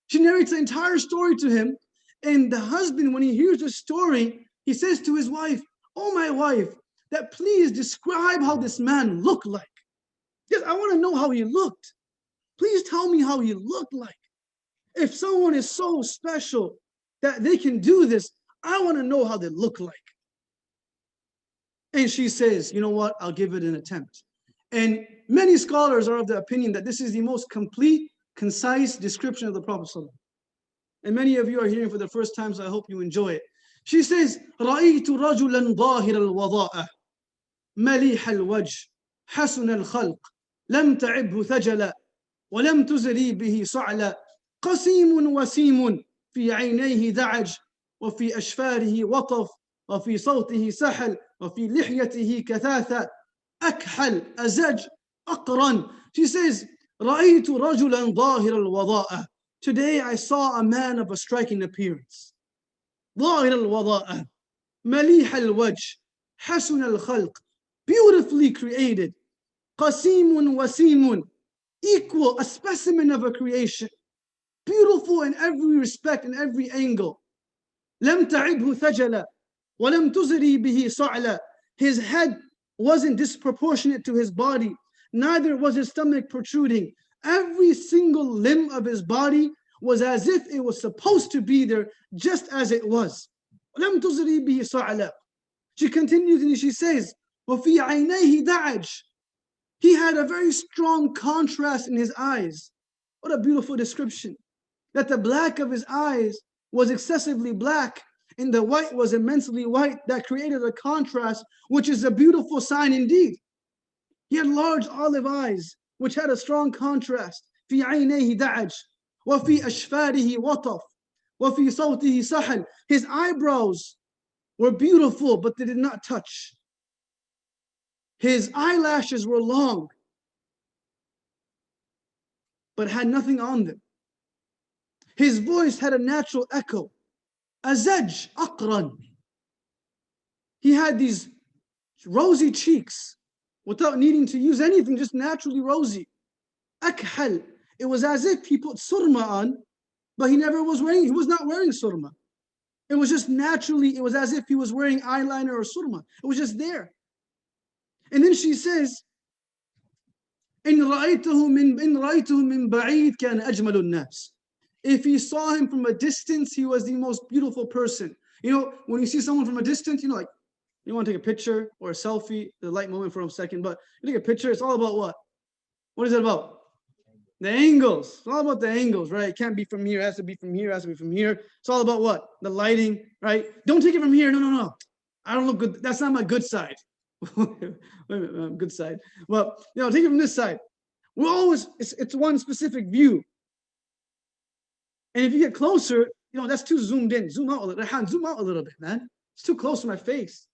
She narrates the entire story to him. And the husband, when he hears the story, he says to his wife, oh, my wife, that please describe how this man looked like. Yes, I want to know how he looked. Please tell me how he looked like. If someone is so special that they can do this, I want to know how they look like. And she says, you know what? I'll give it an attempt. And many scholars are of the opinion that this is the most complete, concise description of the Prophet ﷺ. And many of you are hearing for the first time, so I hope you enjoy it. She says, رَأَيْتُ رَجُلًا ظَاهِرَ الْوَضَاءَ مَلِيحَ الْوَجْهِ حَسُنَ الْخَلْقِ لَمْ تَعِبْهُ ثَجَلًا وَلَمْ تُزْرِي بِهِ صَعْلًا قَسِيمٌ وَسِيمٌ فِي عَيْنَيْهِ دَعَجْ وَفِي أَشْفَارِهِ وَطَفْ وَفِي صَوْتِهِ سَحَلْ وَفِي لِحْيَتِهِ كَثَاثًا أكحل أزج أقرن. She says, رأيت رجلا ظاهر الوضاء. Today I saw a man of a striking appearance. ظاهر الوضاء مليح الوجه حسن الخلق, beautifully created. قسيم وسيم, equal, a specimen of a creation, beautiful in every respect, in every angle. لم تعبه ثجلا ولم تزري به صعلا. His head wasn't disproportionate to his body, neither was his stomach protruding. Every single limb of his body was as if it was supposed to be there, just as it was. لم تزري به صعلا. She continues and she says, وفي عينيه دعج. He had a very strong contrast in his eyes. What a beautiful description. That the black of his eyes was excessively black, and the white was immensely white. That created a contrast, which is a beautiful sign indeed. He had large olive eyes, which had a strong contrast. في عينيه دعج وفي أشفاره وطف وفي صوته سحل. His eyebrows were beautiful, but they did not touch. His eyelashes were long, but had nothing on them. His voice had a natural echo. Azaj aqran. He had these rosy cheeks without needing to use anything, just naturally rosy. Akhal. It was as if he put surma on, but he was not wearing surma. It was just naturally, it was as if he was wearing eyeliner or surma. It was just there. And then she says, إن رأيته من بعيد كان أجمل الناس. If he saw him from a distance, he was the most beautiful person. You know, when you see someone from a distance, like, You want to take a picture or a selfie, the light moment for a second, but you take a picture, it's all about what? What is it about? The angles. It's all about the angles, right? It can't be from here, it has to be from here, it has to be from here. It's all about what? The lighting, right? Don't take it from here. No. I don't look good. That's not my good side. Wait a minute, good side. Well, take it from this side. We're always, it's one specific view. And if you get closer, that's too zoomed in. Zoom out a little. Rehan, zoom out a little bit, man. It's too close to my face.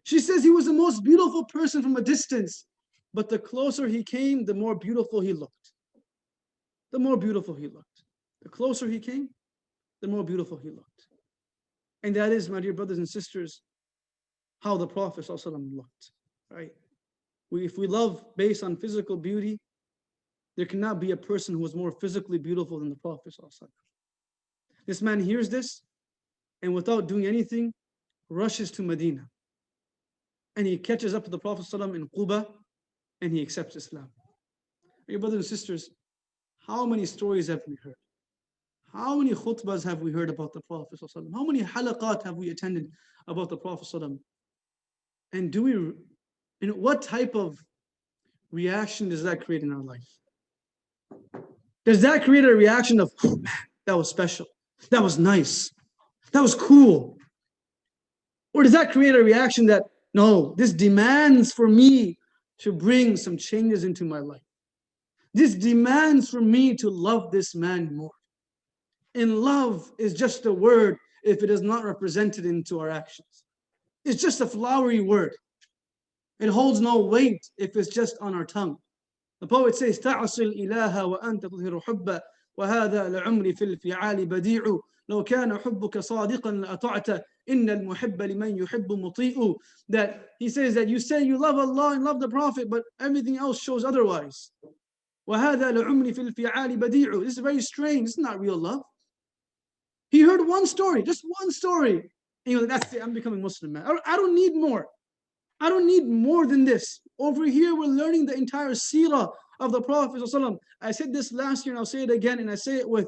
She says he was the most beautiful person from a distance, but the closer he came, the more beautiful he looked. The more beautiful he looked. The closer he came, the more beautiful he looked. And that is, my dear brothers and sisters, how the Prophet ﷺ looked, right? If we love based on physical beauty, there cannot be a person who is more physically beautiful than the Prophet ﷺ. This man hears this, and without doing anything, rushes to Medina. And he catches up to the Prophet ﷺ in Quba, and he accepts Islam. Your brothers and sisters, how many stories have we heard? How many khutbahs have we heard about the Prophet ﷺ? How many halaqat have we attended about the Prophet ﷺ? And what type of reaction does that create in our life? Does that create a reaction of, oh, man, that was special, that was nice, that was cool? Or does that create a reaction that, no, this demands for me to bring some changes into my life? This demands for me to love this man more. And love is just a word if it is not represented into our actions. It's just a flowery word. It holds no weight if it's just on our tongue. The poet says, تَعْصِ الْإِلَهَ وَأَنْتَ تُظْهِرُ حُبَّ وَهَذَا لَعُمْرِ فِي الْفِعَالِ بَدِيعُ لو كان حبك صادقا لأطعت إن المحب لمن يحب مطيع. That he says that you say you love Allah and love the Prophet, but everything else shows otherwise. وهذا لعمري في الفعال بديع. This is very strange. This is not real love. He heard one story, just one story. And he was like, that's it, I'm becoming Muslim, man. I don't need more. I don't need more than this. Over here, we're learning the entire seerah of the Prophet ﷺ. I said this last year and I'll say it again, and I say it with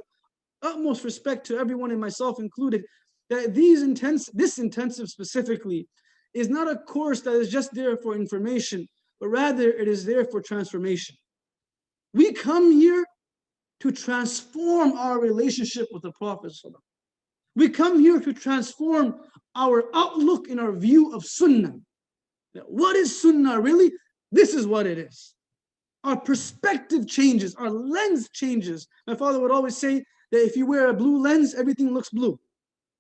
utmost respect to everyone and myself included, that this intensive specifically is not a course that is just there for information, but rather it is there for transformation. We come here to transform our relationship with the Prophet ﷺ. We come here to transform our outlook and our view of Sunnah. What is Sunnah really? This is what it is. Our perspective changes, our lens changes. My father would always say that if you wear a blue lens, everything looks blue.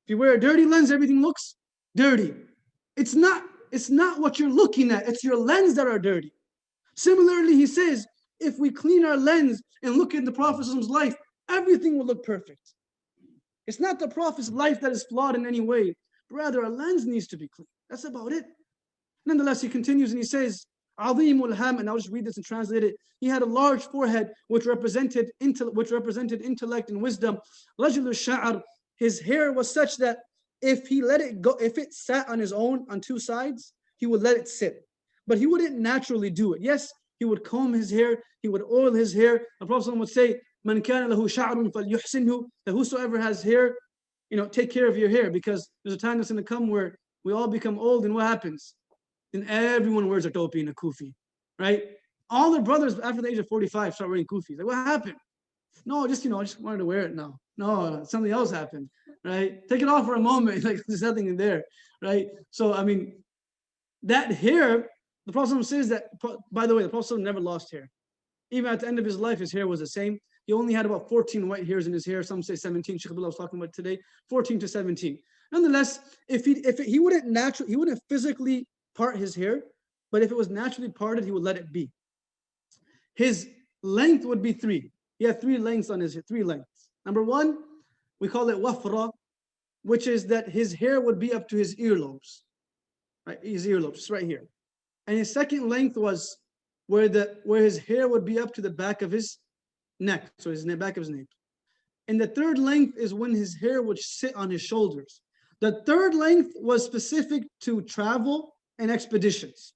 If you wear a dirty lens, everything looks dirty. It's not what you're looking at, it's your lens that are dirty. Similarly, he says, if we clean our lens and look at the Prophet's life, everything will look perfect. It's not the Prophet's life that is flawed in any way, but rather our lens needs to be clean. That's about it. Nonetheless, he continues and he says, Azimul Ham, and I'll just read this and translate it. He had a large forehead which represented intellect and wisdom. Rajul Sha'ar, his hair was such that if he let it go, if it sat on his own on two sides, he would let it sit. But he wouldn't naturally do it. Yes, he would comb his hair, he would oil his hair. The Prophet would say, Man kana lahu sha'run falyuhsinhu, that whosoever has hair, take care of your hair, because there's a time that's going to come where we all become old, and what happens? Then everyone wears a topi and a kufi, right? All the brothers after the age of 45 start wearing kufis. Like, what happened? No, I just wanted to wear it now. No, something else happened, right? Take it off for a moment, like there's nothing in there, right? So, that hair, the Prophet says that, by the way, the Prophet never lost hair. Even at the end of his life, his hair was the same. He only had about 14 white hairs in his hair. Some say 17. Sheikh Abdullah was talking about today, 14 to 17. Nonetheless, he wouldn't physically part his hair, but if it was naturally parted, he would let it be. His length would be 3. He had 3 lengths on his hair, 3 lengths. Number 1, we call it wafra, which is that his hair would be up to his earlobes, right? His earlobes, just right here. And his second length was where his hair would be up to the back of his neck, so his back of his neck. And the third length is when his hair would sit on his shoulders. The third length was specific to travel and expeditions.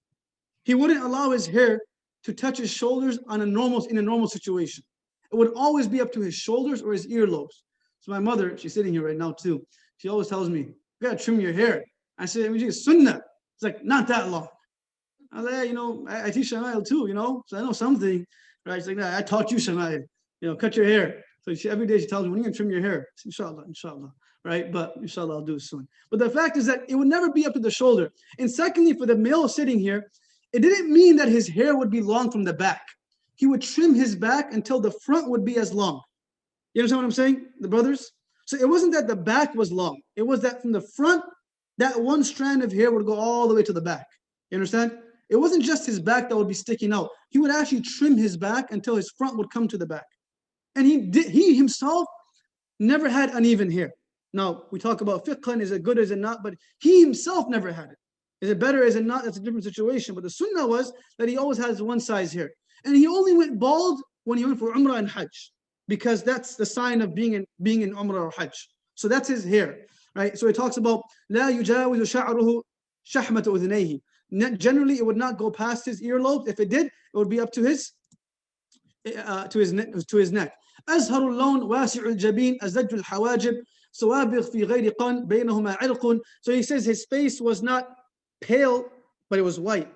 He wouldn't allow his hair to touch his shoulders in a normal situation. It would always be up to his shoulders or his earlobes. So my mother, she's sitting here right now too, she always tells me, you gotta trim your hair. I said, it's sunnah. It's like, not that long. I was like, I teach Shamaail too, so I know something, right? She's like, nah, I taught you Shamaail, cut your hair. So every day she tells me, when are you going to trim your hair? Said, inshallah, inshallah, right? But inshallah, I'll do it soon. But the fact is that it would never be up to the shoulder. And secondly, for the male sitting here, it didn't mean that his hair would be long from the back. He would trim his back until the front would be as long. You understand what I'm saying, the brothers? So it wasn't that the back was long. It was that from the front, that one strand of hair would go all the way to the back. You understand? It wasn't just his back that would be sticking out. He would actually trim his back until his front would come to the back. And he himself never had uneven hair. Now, we talk about fiqh, is it good, is it not? But he himself never had it. Is it better, is it not? That's a different situation. But the sunnah was that he always has one size hair. And he only went bald when he went for Umrah and Hajj, because that's the sign of being in Umrah or Hajj. So that's his hair, right? So he talks about لا يجاوز شعره شحمة أذنيه. Generally, it would not go past his earlobe. If it did, it would be up to his neck. أزهر اللون واسع الجبين أزج الحواجب صوابغ في غير قن بينهما عرق. So he says his face was not pale, but it was white,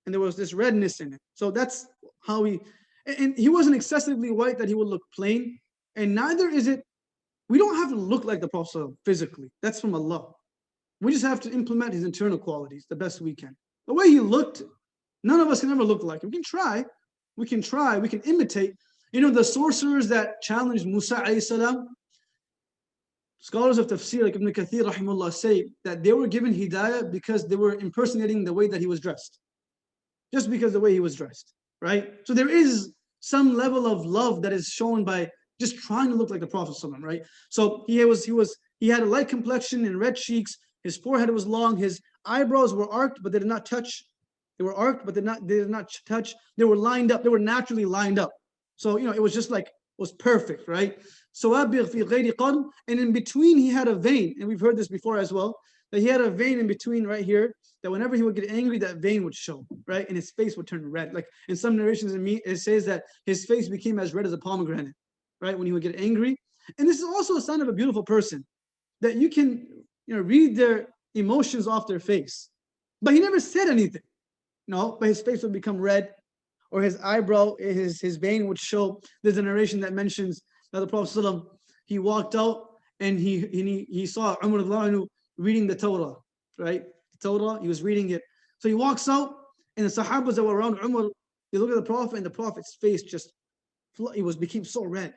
and there was this redness in it. So that's how and he wasn't excessively white that he would look plain, and neither is it, we don't have to look like the Prophet physically. That's from Allah. We just have to implement his internal qualities the best we can. The way he looked, none of us can ever look like him. We can try, we can imitate. The sorcerers that challenged Musa alayhi salam, scholars of tafsir like Ibn Kathir rahimahullah say that they were given hidayah because they were impersonating the way that he was dressed. Just because the way he was dressed, right? So there is some level of love that is shown by just trying to look like the Prophet ﷺ, right? So he had a light complexion and red cheeks. His forehead was long. His eyebrows were arched, but they did not touch. They were arched, but they did not touch. They were lined up. They were naturally lined up. So, it was just like, it was perfect, right? So, and in between he had a vein, and we've heard this before as well, that he had a vein in between right here, that whenever he would get angry, that vein would show, right? And his face would turn red. Like in some narrations, it says that his face became as red as a pomegranate, right? When he would get angry. And this is also a sign of a beautiful person, that you can, read their emotions off their face. But he never said anything, but his face would become red, or his eyebrow, his vein would show. There's a narration that mentions that the Prophet ﷺ, he walked out and he saw Umar reading the Torah, right? The Torah, he was reading it. So he walks out, and the Sahabas that were around Umar, they look at the Prophet, and the Prophet's face just, became so red.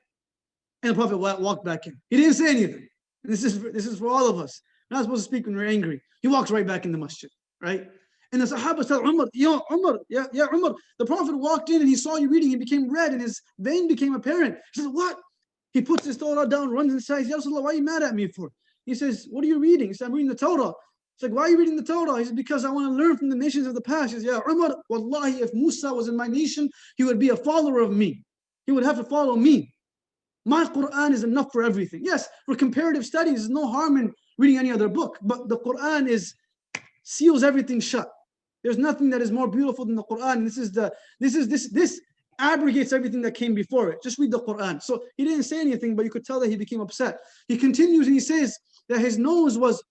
And the Prophet walked back in. He didn't say anything. And this is for all of us. We're not supposed to speak when we're angry. He walks right back in the masjid, right? And the Sahaba said, Umar, Umar. The Prophet walked in and he saw you reading. He became red and his vein became apparent. He says, what? He puts his Torah down, runs inside. He says, Ya Rasulullah, why are you mad at me for? He says, what are you reading? He said, I'm reading the Torah. It's like, why are you reading the Torah? He says, because I want to learn from the nations of the past. He says, Ya Umar, wallahi, if Musa was in my nation, he would be a follower of me. He would have to follow me. My Quran is enough for everything. Yes, for comparative studies, there's no harm in reading any other book, but the Quran seals everything shut. There's nothing that is more beautiful than the Quran. This abrogates everything that came before it. Just read the Quran. So he didn't say anything, but you could tell that he became upset. He continues and he says that his nose was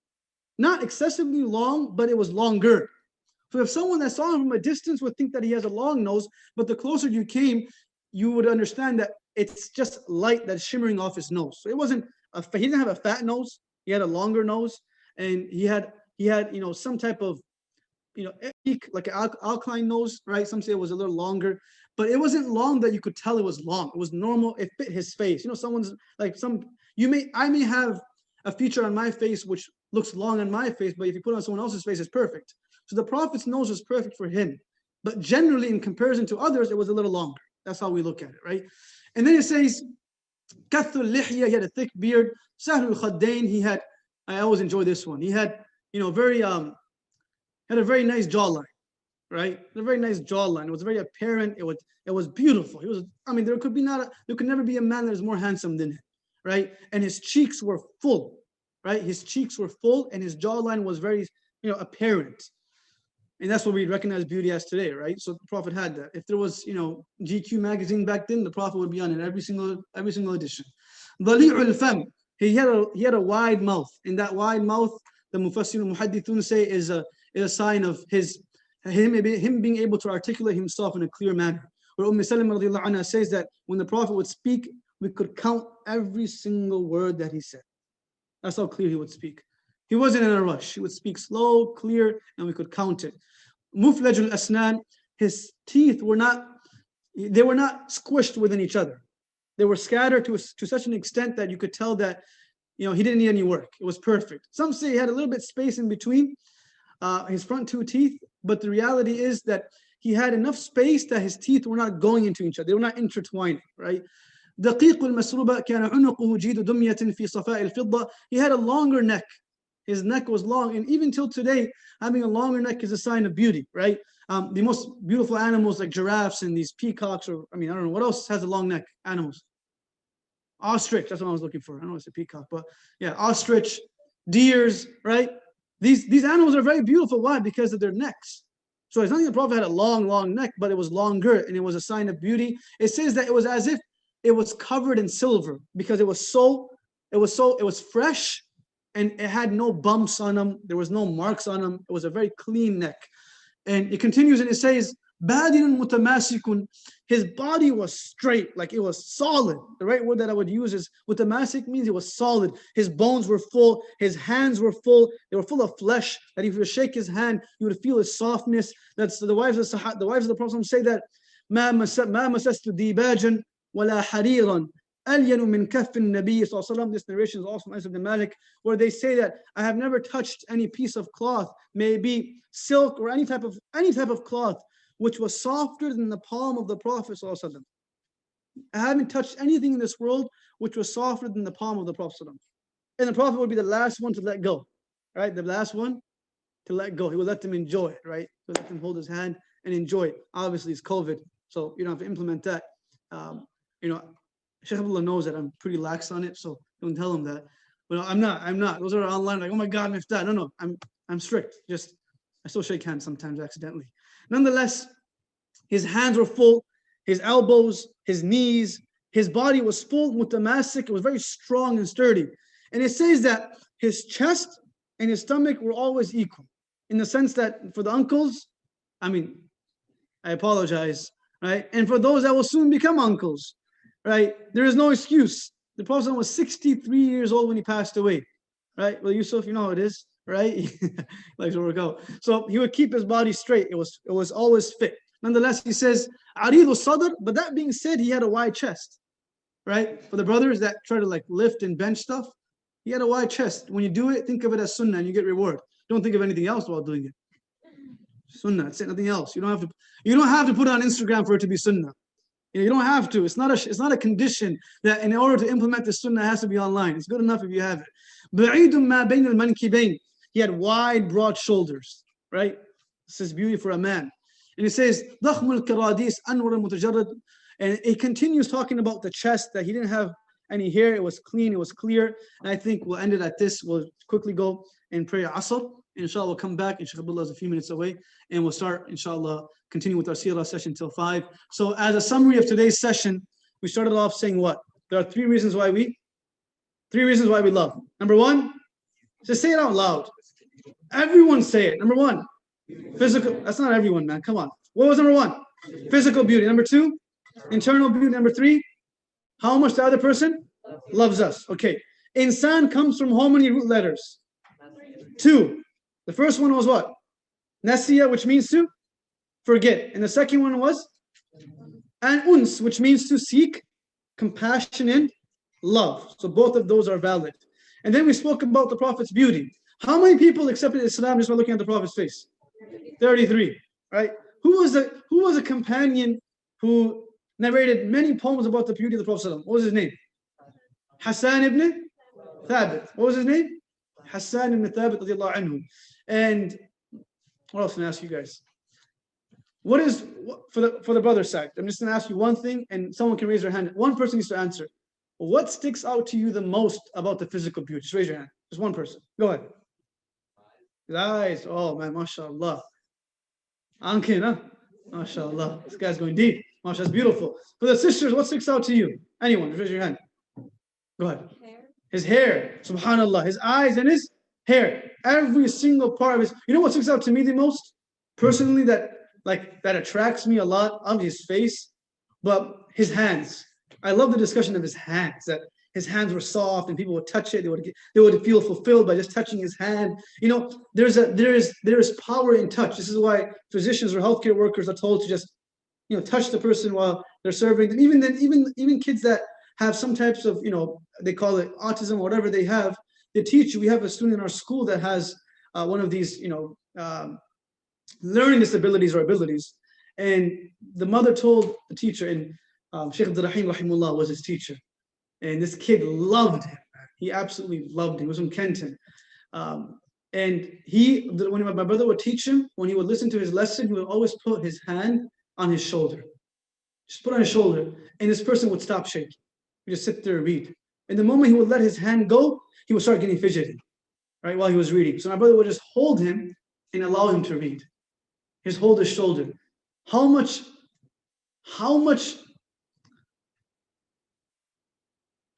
not excessively long, but it was longer. So if someone that saw him from a distance would think that he has a long nose, but the closer you came, you would understand that it's just light that's shimmering off his nose. So he didn't have a fat nose. He had a longer nose, and he had some type of like an alkaline nose, right? Some say it was a little longer, but it wasn't long that you could tell it was long. It was normal. It fit his face. Someone's like I may have a feature on my face which looks long on my face, but if you put it on someone else's face, it's perfect. So the Prophet's nose was perfect for him, but generally in comparison to others, it was a little longer. That's how we look at it, right? And then it says, Kathul Lihya, he had a thick beard. Sahlul Khaddain, I always enjoy this one. He had, had a very nice jawline, right? A very nice jawline. It was very apparent. It was beautiful. There could never be a man that is more handsome than him, right? And his cheeks were full, right? His cheeks were full, and his jawline was very, apparent. And that's what we recognize beauty as today, right? So the Prophet had that. If there was, GQ magazine back then, the Prophet would be on it every single edition. Dhali'ul fam, he had a wide mouth. And that wide mouth, the Mufassir Muhaddithun say, is is a sign of him being able to articulate himself in a clear manner. Where Salama radiallahu anha says that when the Prophet would speak, we could count every single word that he said. That's how clear he would speak. He wasn't in a rush. He would speak slow, clear, and we could count it. Muflajul asnan, his teeth were not squished within each other. They were scattered to such an extent that you could tell that, he didn't need any work. It was perfect. Some say he had a little bit space in between his front two teeth, but the reality is that he had enough space that his teeth were not going into each other. They were not intertwining, right? دقيق المسروبة كان عنقه جيد دمية في صفاء الفضة. He had a longer neck. His neck was long, and even till today, having a longer neck is a sign of beauty, right? The most beautiful animals like giraffes and these peacocks, or I don't know what else has a long neck. Animals. Ostrich, that's what I was looking for. I don't know if it's a peacock, but yeah, ostrich, deers, right? These animals are very beautiful. Why? Because of their necks. So it's not that the Prophet had a long neck, but it was longer, and it was a sign of beauty. It says that it was as if it was covered in silver because it was fresh, and it had no bumps on them. There was no marks on them. It was a very clean neck. And it continues and it says, Badinun mutamasikun. His body was straight, like it was solid. The right word that I would use is mutamasik, means it was solid. His bones were full, his hands were full, they were full of flesh, that if you shake his hand, you would feel his softness. That's the wives of the Prophet say that ما مسست ديباجا ولا حريرا ألين من كف النبي صلى الله عليه وسلم. This narration is also from Anas ibn Malik, where they say that I have never touched any piece of cloth, maybe silk or any type of cloth, which was softer than the palm of the Prophet sallallahu alaihi wasallam. I haven't touched anything in this world which was softer than the palm of the Prophet sallallahu alaihi wasallam. And the Prophet would be the last one to let go, right? The last one to let go. He would let them enjoy it, right? He would let them hold his hand and enjoy it. Obviously, it's COVID, so you don't have to implement that. Sheikh Abdullah knows that I'm pretty lax on it, so don't tell him that. But I'm not. Those are online, like, oh my God, Miftaah. No, I'm strict. Just I still shake hands sometimes accidentally. Nonetheless, his hands were full, his elbows, his knees, his body was full, mutamasik. It was very strong and sturdy. And it says that his chest and his stomach were always equal, in the sense that for the uncles, I apologize, right? And for those that will soon become uncles, right? There is no excuse. The Prophet was 63 years old when he passed away, right? Well, Yusuf, you know how it is, right? Like to work out. So he would keep his body straight. It was always fit. Nonetheless, he says, Aridu Sadr, but that being said, he had a wide chest, right? For the brothers that try to like lift and bench stuff, he had a wide chest. When you do it, think of it as sunnah and you get reward. Don't think of anything else while doing it. Sunnah, that's it, nothing else. You don't have to put it on Instagram for it to be sunnah. You don't have to. It's not a condition that in order to implement the sunnah, it has to be online. It's good enough if you have it. Ba'idun ma bayn al-mankibayn. He had wide, broad shoulders, right? This is beauty for a man. And it says, ضخم الكراديس أنور المتجرد. And it continues talking about the chest, that he didn't have any hair. It was clean, it was clear. And I think we'll end it at this. We'll quickly go and pray Asr. Inshallah, we'll come back. Inshallah, Abdullah is a few minutes away. And we'll start, inshallah, continue with our seerah session till 5. So as a summary of today's session, we started off saying what? There are three reasons why we love. Number one, just say it out loud. Everyone say it. Number one, physical. That's not everyone, man. Come on. What was number one? Physical beauty. Number two, internal beauty. Number three, how much the other person loves us. Okay. Insan comes from how many root letters? 2. The first one was what? Nasiya, which means to forget. And the second one was uns, which means to seek compassion and love. So both of those are valid. And then we spoke about the Prophet's beauty. How many people accepted Islam just by looking at the Prophet's face? 33, right? Who was a companion who narrated many poems about the beauty of the Prophet? What was his name? Hassan ibn Thabit. What was his name? Hassan ibn Thabit radiallahu anhu. And what else can I ask you guys? What is, for the brother side, I'm just going to ask you one thing and someone can raise their hand. One person needs to answer. What sticks out to you the most about the physical beauty? Just raise your hand. Just one person. Go ahead. His eyes. Oh man, mashallah. Ankin, huh? Mashallah. This guy's going deep. Mashallah, that's beautiful. For the sisters, what sticks out to you? Anyone, raise your hand. Go ahead. His hair. Subhanallah. His eyes and his hair, every single part of his. You know what sticks out to me the most? Personally, that attracts me a lot of his face, but his hands. I love the discussion of his hands, that his hands were soft and people would touch it. They would feel fulfilled by just touching his hand. You know, there is power in touch. This is why physicians or healthcare workers are told to just, you know, touch the person while they're serving them. Even kids that have some types of, you know, they call it autism or whatever they have, they teach you. We have a student in our school that has one of these, you know, learning disabilities or abilities. And the mother told the teacher, and Shaykh Abdul Rahimullah was his teacher. And this kid loved him. He absolutely loved him. He was from Kenton. And when my brother would teach him, when he would listen to his lesson, he would always put his hand on his shoulder. Just put on his shoulder. And this person would stop shaking. He'd just sit there and read. And the moment he would let his hand go, he would start getting fidgety, right, while he was reading. So my brother would just hold him and allow him to read. Just hold his shoulder. How much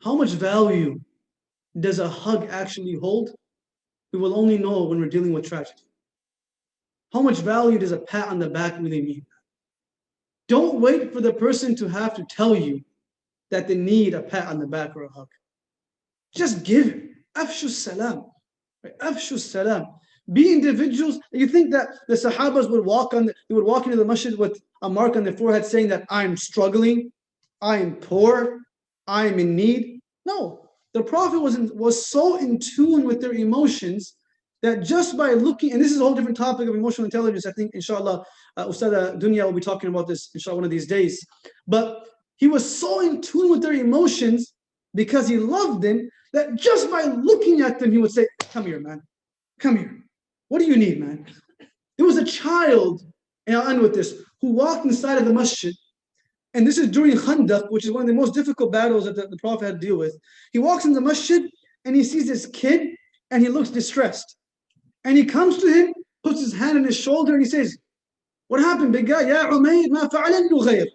value does a hug actually hold? We will only know when we're dealing with tragedy. How much value does a pat on the back really mean? Don't wait for the person to have to tell you that they need a pat on the back or a hug. Just give it. Afshu salam. Afshu salam. Be individuals. You think that the Sahabas would walk into the masjid with a mark on their forehead saying that I'm struggling, I'm poor, I'm in need? No. The Prophet was so in tune with their emotions that just by looking, and this is a whole different topic of emotional intelligence. I think, inshallah, Ustad Dunya will be talking about this, inshallah, one of these days. But he was so in tune with their emotions because he loved them that just by looking at them, he would say, come here, man. Come here. What do you need, man? There was a child, and I'll end with this, who walked inside of the masjid. And this is during Khandaq, which is one of the most difficult battles that the Prophet had to deal with. He walks in the masjid and he sees this kid and he looks distressed. And he comes to him, puts his hand on his shoulder and he says, what happened, big guy? Ya Umayr, ma fa'ala al-Nughayr.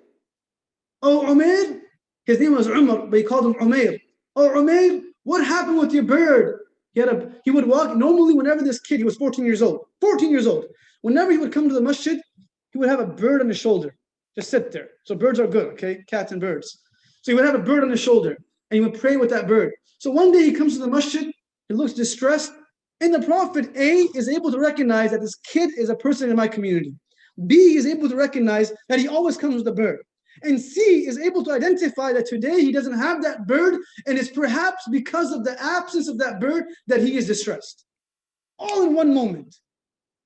Oh, Umayr, his name was Umar, but he called him Umayr. Oh, Umayr, what happened with your bird? He would walk, normally whenever this kid, he was 14 years old, whenever he would come to the masjid, he would have a bird on his shoulder. Just sit there. So birds are good, okay? Cats and birds. So he would have a bird on his shoulder and he would pray with that bird. So one day he comes to the masjid, he looks distressed, and the Prophet, A, is able to recognize that this kid is a person in my community. B, is able to recognize that he always comes with a bird. And C, is able to identify that today he doesn't have that bird, and it's perhaps because of the absence of that bird that he is distressed. All in one moment.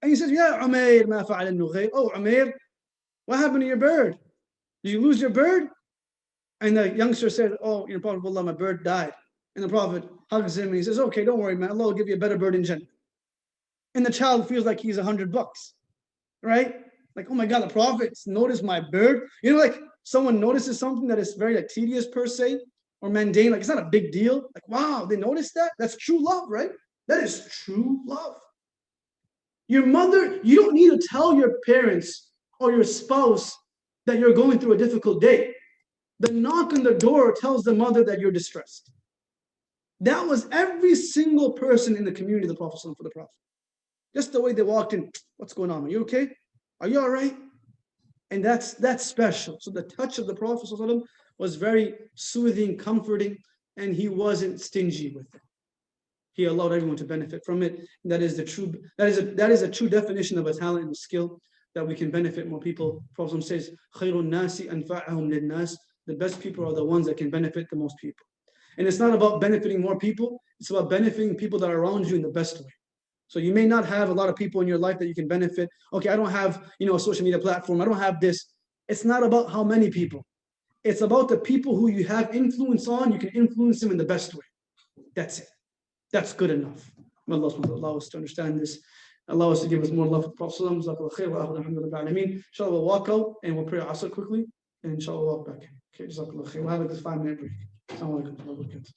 And he says, Ya Umayr, ma fa'al al-Nughayr. Oh, Umayr, what happened to your bird? Did you lose your bird? And the youngster said, oh, your Prophet, Allah, my bird died. And the Prophet hugs him and he says, okay, don't worry, man. Allah will give you a better bird in Jannah. And the child feels like he's $100, right? Like, oh my God, the Prophet noticed my bird. You know, like someone notices something that is very tedious per se or mundane. Like it's not a big deal. Like, wow, they noticed that? That's true love, right? That is true love. Your mother, you don't need to tell your parents or your spouse that you're going through a difficult day. The knock on the door tells the mother that you're distressed. That was every single person in the community of the Prophet for the Prophet. Just the way they walked in, what's going on? Are you okay? Are you all right? And that's special. So the touch of the Prophet was very soothing, comforting, and he wasn't stingy with it. He allowed everyone to benefit from it. And that is a true definition of a talent and a skill that we can benefit more people. The Prophet says, "Khairun nasi anfa'ahum lin-nas." The best people are the ones that can benefit the most people. And it's not about benefiting more people. It's about benefiting people that are around you in the best way. So you may not have a lot of people in your life that you can benefit. Okay, I don't have, a social media platform. I don't have this. It's not about how many people. It's about the people who you have influence on. You can influence them in the best way. That's it. That's good enough. May Allah allow us to understand this. Allow us to give us more love for the Prophet. Inshallah, we'll walk out and we'll pray Asr quickly. And inshallah, we'll walk back. Okay, jazakallah khair. We'll have a 5-minute break. Assalamu alaikum.